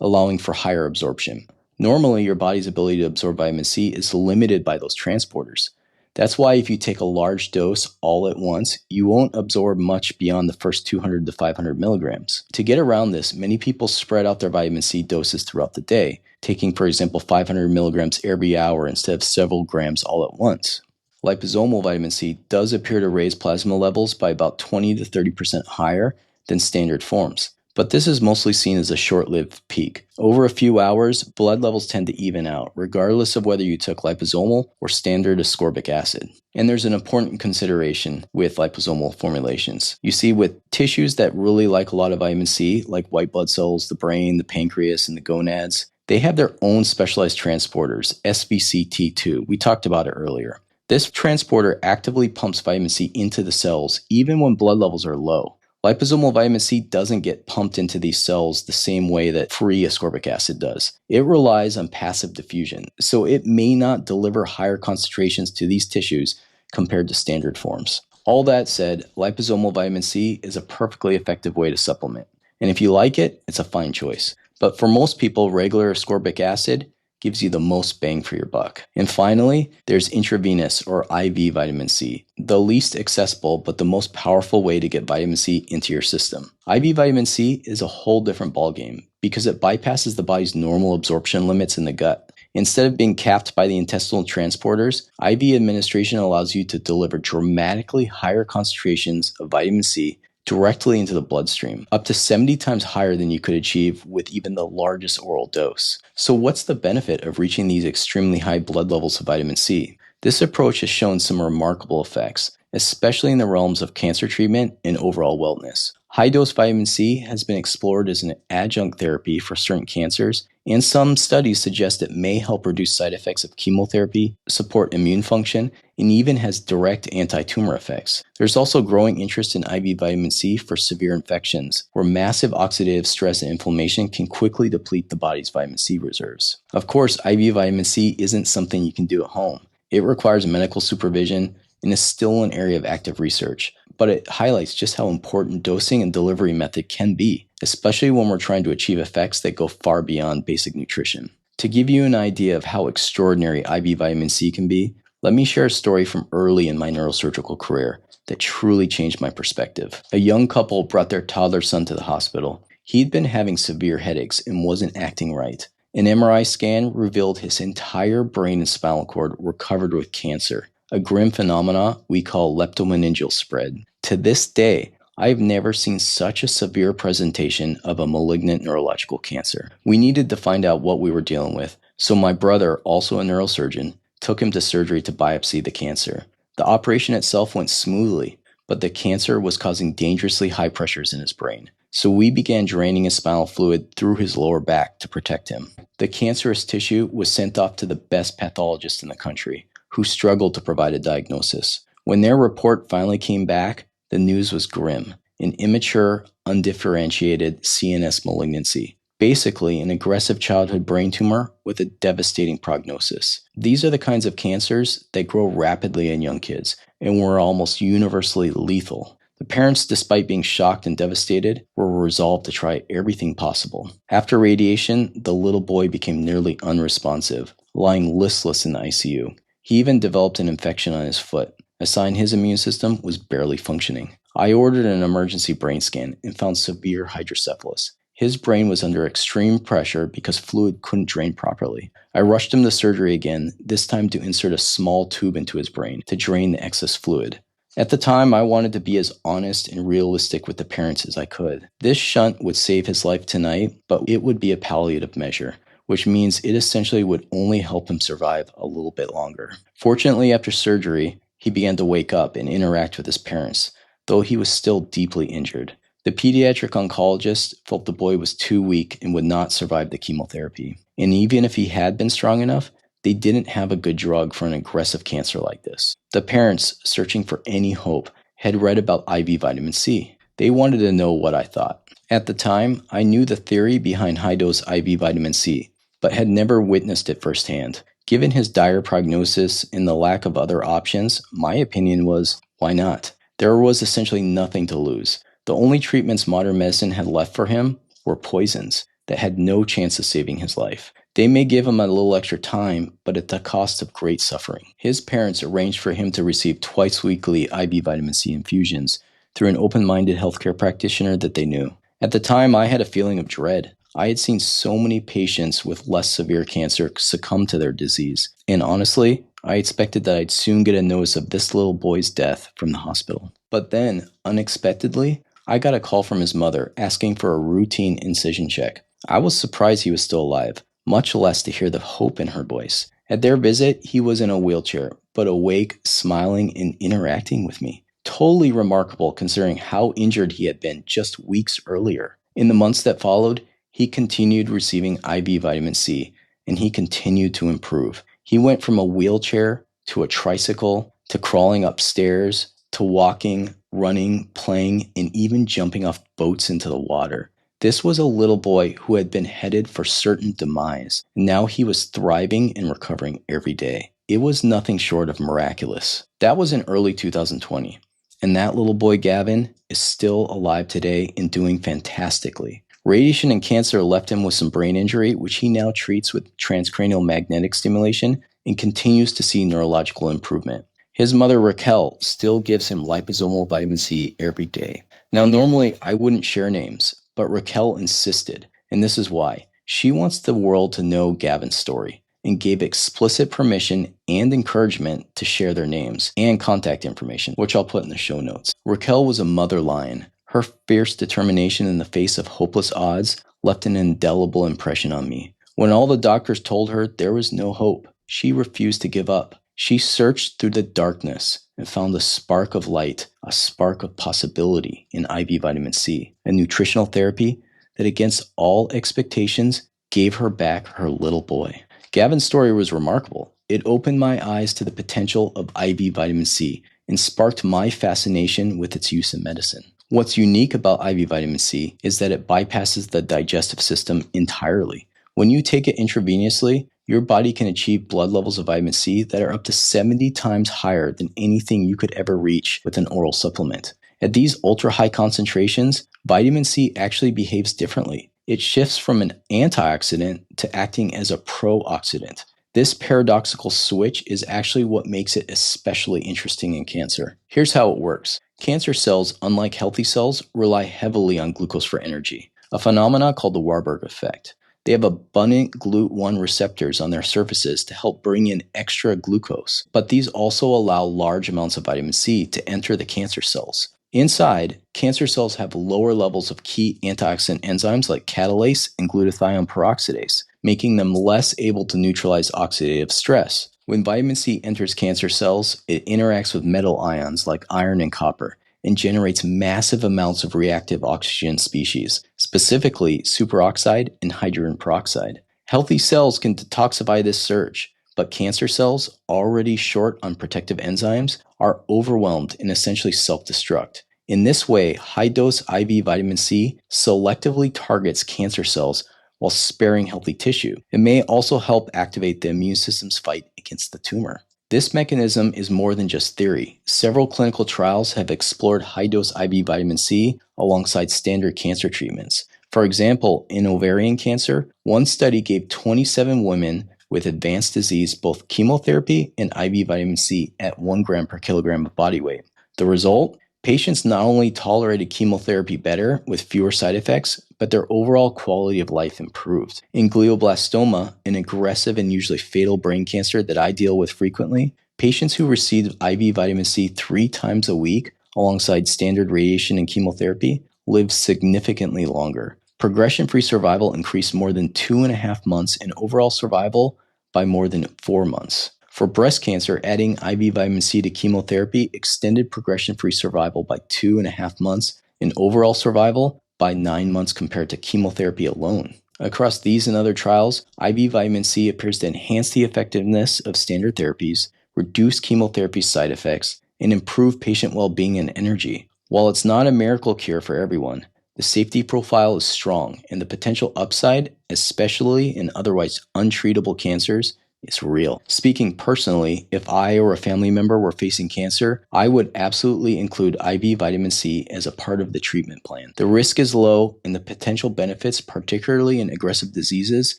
allowing for higher absorption. Normally, your body's ability to absorb vitamin C is limited by those transporters. That's why if you take a large dose all at once, you won't absorb much beyond the first 200 to 500 milligrams. To get around this, many people spread out their vitamin C doses throughout the day, taking, for example, 500 milligrams every hour instead of several grams all at once. Liposomal vitamin C does appear to raise plasma levels by about 20 to 30% higher than standard forms, but this is mostly seen as a short-lived peak. Over a few hours, blood levels tend to even out, regardless of whether you took liposomal or standard ascorbic acid. And there's an important consideration with liposomal formulations. You see, with tissues that really like a lot of vitamin C, like white blood cells, the brain, the pancreas, and the gonads, they have their own specialized transporters, SVCT2. We talked about it earlier. This transporter actively pumps vitamin C into the cells even when blood levels are low. Liposomal vitamin C doesn't get pumped into these cells the same way that free ascorbic acid does. It relies on passive diffusion, so it may not deliver higher concentrations to these tissues compared to standard forms. All that said, liposomal vitamin C is a perfectly effective way to supplement. And if you like it, it's a fine choice. But for most people, regular ascorbic acid gives you the most bang for your buck. And finally, there's intravenous or IV vitamin C, the least accessible but the most powerful way to get vitamin C into your system. IV vitamin C is a whole different ballgame because it bypasses the body's normal absorption limits in the gut. Instead of being capped by the intestinal transporters, IV administration allows you to deliver dramatically higher concentrations of vitamin C directly into the bloodstream, up to 70 times higher than you could achieve with even the largest oral dose. So what's the benefit of reaching these extremely high blood levels of vitamin C? This approach has shown some remarkable effects, especially in the realms of cancer treatment and overall wellness. High-dose vitamin C has been explored as an adjunct therapy for certain cancers, and some studies suggest it may help reduce side effects of chemotherapy, support immune function, and even has direct anti-tumor effects. There's also growing interest in IV vitamin C for severe infections, where massive oxidative stress and inflammation can quickly deplete the body's vitamin C reserves. Of course, IV vitamin C isn't something you can do at home. It requires medical supervision and is still an area of active research, but it highlights just how important dosing and delivery method can be, especially when we're trying to achieve effects that go far beyond basic nutrition. To give you an idea of how extraordinary IV vitamin C can be, let me share a story from early in my neurosurgical career that truly changed my perspective. A young couple brought their toddler son to the hospital. He'd been having severe headaches and wasn't acting right. An MRI scan revealed his entire brain and spinal cord were covered with cancer, a grim phenomena we call leptomeningeal spread. To this day, I've never seen such a severe presentation of a malignant neurological cancer. We needed to find out what we were dealing with, so my brother, also a neurosurgeon, took him to surgery to biopsy the cancer. The operation itself went smoothly, but the cancer was causing dangerously high pressures in his brain. So we began draining his spinal fluid through his lower back to protect him. The cancerous tissue was sent off to the best pathologist in the country, who struggled to provide a diagnosis. When their report finally came back, the news was grim: an immature, undifferentiated CNS malignancy. Basically, an aggressive childhood brain tumor with a devastating prognosis. These are the kinds of cancers that grow rapidly in young kids and were almost universally lethal. The parents, despite being shocked and devastated, were resolved to try everything possible. After radiation, the little boy became nearly unresponsive, lying listless in the ICU. He even developed an infection on his foot, a sign his immune system was barely functioning. I ordered an emergency brain scan and found severe hydrocephalus. His brain was under extreme pressure because fluid couldn't drain properly. I rushed him to surgery again, this time to insert a small tube into his brain to drain the excess fluid. At the time, I wanted to be as honest and realistic with the parents as I could. This shunt would save his life tonight, but it would be a palliative measure, which means it essentially would only help him survive a little bit longer. Fortunately, after surgery, he began to wake up and interact with his parents, though he was still deeply injured. The pediatric oncologist felt the boy was too weak and would not survive the chemotherapy. And even if he had been strong enough, they didn't have a good drug for an aggressive cancer like this. The parents, searching for any hope, had read about IV vitamin C. They wanted to know what I thought. At the time, I knew the theory behind high-dose IV vitamin C, but had never witnessed it firsthand. Given his dire prognosis and the lack of other options, my opinion was, why not? There was essentially nothing to lose. The only treatments modern medicine had left for him were poisons that had no chance of saving his life. They may give him a little extra time, but at the cost of great suffering. His parents arranged for him to receive twice-weekly IV vitamin C infusions through an open-minded healthcare practitioner that they knew. At the time, I had a feeling of dread. I had seen so many patients with less severe cancer succumb to their disease, and honestly, I expected that I'd soon get a notice of this little boy's death from the hospital. But then, unexpectedly, I got a call from his mother asking for a routine incision check. I was surprised he was still alive, much less to hear the hope in her voice. At their visit, he was in a wheelchair, but awake, smiling, and interacting with me. Totally remarkable considering how injured he had been just weeks earlier. In the months that followed, he continued receiving IV vitamin C, and he continued to improve. He went from a wheelchair to a tricycle to crawling upstairs to walking, running, playing, and even jumping off boats into the water. This was a little boy who had been headed for certain demise, and now he was thriving and recovering every day. It was nothing short of miraculous. That was in early 2020, and that little boy Gavin is still alive today and doing fantastically. Radiation and cancer left him with some brain injury, which he now treats with transcranial magnetic stimulation and continues to see neurological improvement. His mother, Raquel, still gives him liposomal vitamin C every day. Now, normally I wouldn't share names, but Raquel insisted, and this is why. She wants the world to know Gavin's story and gave explicit permission and encouragement to share their names and contact information, which I'll put in the show notes. Raquel was a mother lion. Her fierce determination in the face of hopeless odds left an indelible impression on me. When all the doctors told her there was no hope, she refused to give up. She searched through the darkness and found a spark of light, a spark of possibility in IV vitamin C, a nutritional therapy that against all expectations gave her back her little boy. Gavin's story was remarkable. It opened my eyes to the potential of IV vitamin C and sparked my fascination with its use in medicine. What's unique about IV vitamin C is that it bypasses the digestive system entirely. When you take it intravenously, your body can achieve blood levels of vitamin C that are up to 70 times higher than anything you could ever reach with an oral supplement. At these ultra-high concentrations, vitamin C actually behaves differently. It shifts from an antioxidant to acting as a pro-oxidant. This paradoxical switch is actually what makes it especially interesting in cancer. Here's how it works. Cancer cells, unlike healthy cells, rely heavily on glucose for energy, a phenomenon called the Warburg effect. They have abundant GLUT1 receptors on their surfaces to help bring in extra glucose, but these also allow large amounts of vitamin C to enter the cancer cells. Inside, cancer cells have lower levels of key antioxidant enzymes like catalase and glutathione peroxidase, making them less able to neutralize oxidative stress. When vitamin C enters cancer cells, it interacts with metal ions like iron and copper and generates massive amounts of reactive oxygen species, specifically superoxide and hydrogen peroxide. Healthy cells can detoxify this surge, but cancer cells, already short on protective enzymes, are overwhelmed and essentially self-destruct. In this way, high-dose IV vitamin C selectively targets cancer cells while sparing healthy tissue. It may also help activate the immune system's fight against the tumor. This mechanism is more than just theory. Several clinical trials have explored high-dose IV vitamin C alongside standard cancer treatments. For example, in ovarian cancer, one study gave 27 women with advanced disease both chemotherapy and IV vitamin C at 1 gram per kilogram of body weight. The result? Patients not only tolerated chemotherapy better with fewer side effects, but their overall quality of life improved. In glioblastoma, an aggressive and usually fatal brain cancer that I deal with frequently, patients who received IV vitamin C 3 times a week alongside standard radiation and chemotherapy lived significantly longer. Progression-free survival increased more than 2.5 months and overall survival by more than 4 months. For breast cancer, adding IV vitamin C to chemotherapy extended progression-free survival by 2.5 months and overall survival by 9 months compared to chemotherapy alone. Across these and other trials, IV vitamin C appears to enhance the effectiveness of standard therapies, reduce chemotherapy side effects, and improve patient well-being and energy. While it's not a miracle cure for everyone, the safety profile is strong, and the potential upside, especially in otherwise untreatable cancers, is real. Speaking personally, if I or a family member were facing cancer, I would absolutely include IV vitamin C as a part of the treatment plan. The risk is low, and the potential benefits, particularly in aggressive diseases,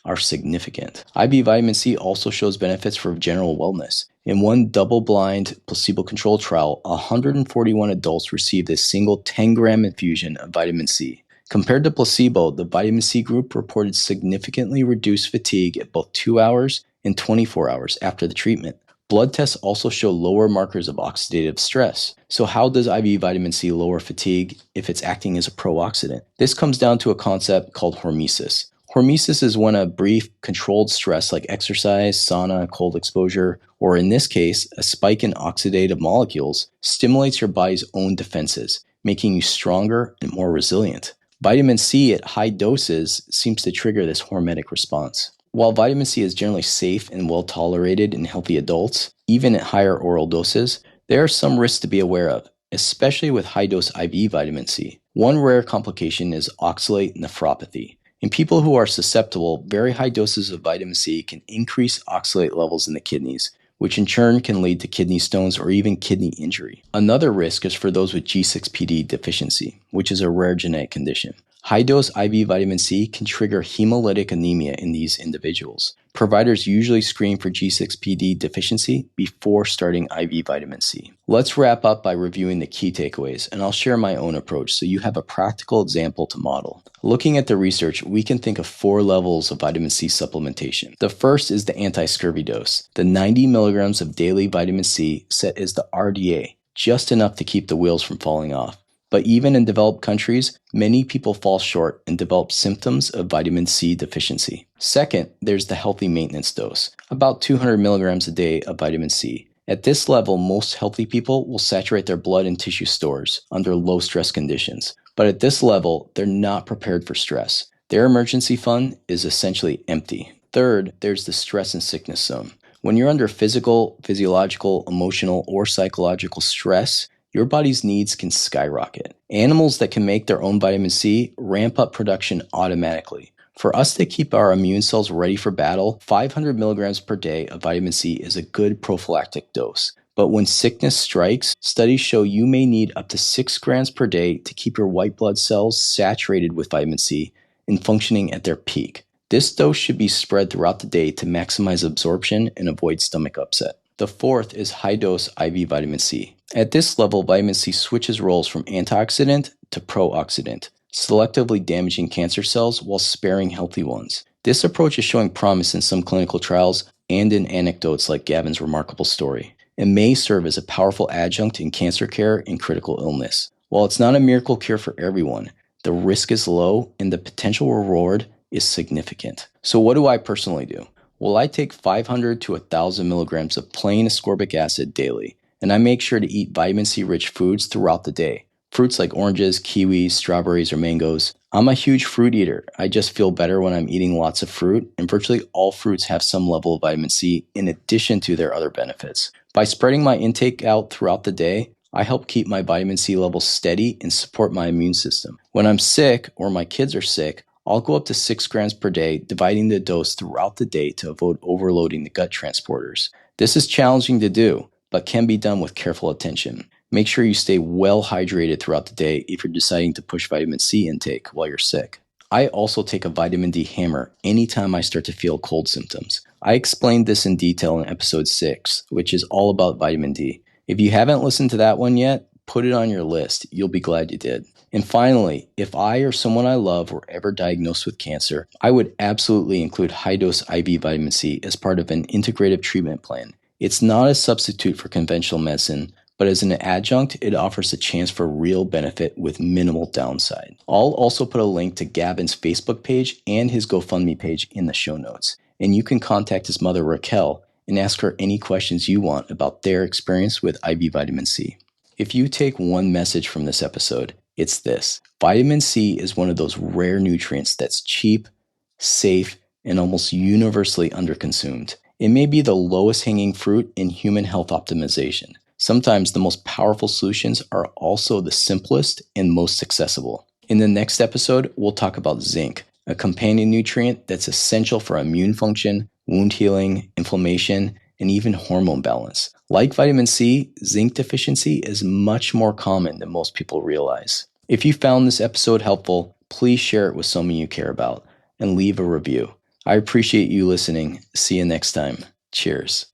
are significant. IV vitamin C also shows benefits for general wellness. In one double-blind, placebo-controlled trial, 141 adults received a single 10-gram infusion of vitamin C. Compared to placebo, the vitamin C group reported significantly reduced fatigue at both 2 hours and 24 hours after the treatment. Blood tests also show lower markers of oxidative stress. So how does IV vitamin C lower fatigue if it's acting as a pro-oxidant? This comes down to a concept called hormesis. Hormesis is when a brief, controlled stress like exercise, sauna, cold exposure, or in this case, a spike in oxidative molecules, stimulates your body's own defenses, making you stronger and more resilient. Vitamin C at high doses seems to trigger this hormetic response. While vitamin C is generally safe and well tolerated in healthy adults, even at higher oral doses, there are some risks to be aware of, especially with high-dose IV vitamin C. One rare complication is oxalate nephropathy. In people who are susceptible, very high doses of vitamin C can increase oxalate levels in the kidneys, which in turn can lead to kidney stones or even kidney injury. Another risk is for those with G6PD deficiency, which is a rare genetic condition. High-dose IV vitamin C can trigger hemolytic anemia in these individuals. Providers usually screen for G6PD deficiency before starting IV vitamin C. Let's wrap up by reviewing the key takeaways, and I'll share my own approach so you have a practical example to model. Looking at the research, we can think of 4 levels of vitamin C supplementation. The first is the anti-scurvy dose, the 90 milligrams of daily vitamin C set as the RDA, just enough to keep the wheels from falling off. But even in developed countries, many people fall short and develop symptoms of vitamin C deficiency. Second, there's the healthy maintenance dose, about 200 milligrams a day of vitamin C. At this level, most healthy people will saturate their blood and tissue stores under low stress conditions. But at this level, they're not prepared for stress. Their emergency fund is essentially empty. Third, there's the stress and sickness zone. When you're under physical, physiological, emotional, or psychological stress, your body's needs can skyrocket. Animals that can make their own vitamin C ramp up production automatically. For us to keep our immune cells ready for battle, 500 milligrams per day of vitamin C is a good prophylactic dose. But when sickness strikes, studies show you may need up to 6 grams per day to keep your white blood cells saturated with vitamin C and functioning at their peak. This dose should be spread throughout the day to maximize absorption and avoid stomach upset. The fourth is high-dose IV vitamin C. At this level, vitamin C switches roles from antioxidant to pro-oxidant, selectively damaging cancer cells while sparing healthy ones. This approach is showing promise in some clinical trials and in anecdotes like Gavin's remarkable story. It may serve as a powerful adjunct in cancer care and critical illness. While it's not a miracle cure for everyone, the risk is low and the potential reward is significant. So what do I personally do? Well, I take 500 to 1,000 milligrams of plain ascorbic acid daily, and I make sure to eat vitamin C-rich foods throughout the day. Fruits like oranges, kiwis, strawberries, or mangoes. I'm a huge fruit eater. I just feel better when I'm eating lots of fruit, and virtually all fruits have some level of vitamin C in addition to their other benefits. By spreading my intake out throughout the day, I help keep my vitamin C levels steady and support my immune system. When I'm sick or my kids are sick, I'll go up to 6 grams per day, dividing the dose throughout the day to avoid overloading the gut transporters. This is challenging to do, but can be done with careful attention. Make sure you stay well hydrated throughout the day if you're deciding to push vitamin C intake while you're sick. I also take a vitamin D hammer anytime I start to feel cold symptoms. I explained this in detail in episode 6, which is all about vitamin D. If you haven't listened to that one yet, put it on your list. You'll be glad you did. And finally, if I or someone I love were ever diagnosed with cancer, I would absolutely include high-dose IV vitamin C as part of an integrative treatment plan. It's not a substitute for conventional medicine, but as an adjunct, it offers a chance for real benefit with minimal downside. I'll also put a link to Gavin's Facebook page and his GoFundMe page in the show notes, and you can contact his mother Raquel and ask her any questions you want about their experience with IV vitamin C. If you take one message from this episode, it's this. Vitamin C is one of those rare nutrients that's cheap, safe, and almost universally underconsumed. It may be the lowest hanging fruit in human health optimization. Sometimes the most powerful solutions are also the simplest and most accessible. In the next episode, we'll talk about zinc, a companion nutrient that's essential for immune function, wound healing, inflammation, and even hormone balance. Like vitamin C, zinc deficiency is much more common than most people realize. If you found this episode helpful, please share it with someone you care about and leave a review. I appreciate you listening. See you next time. Cheers.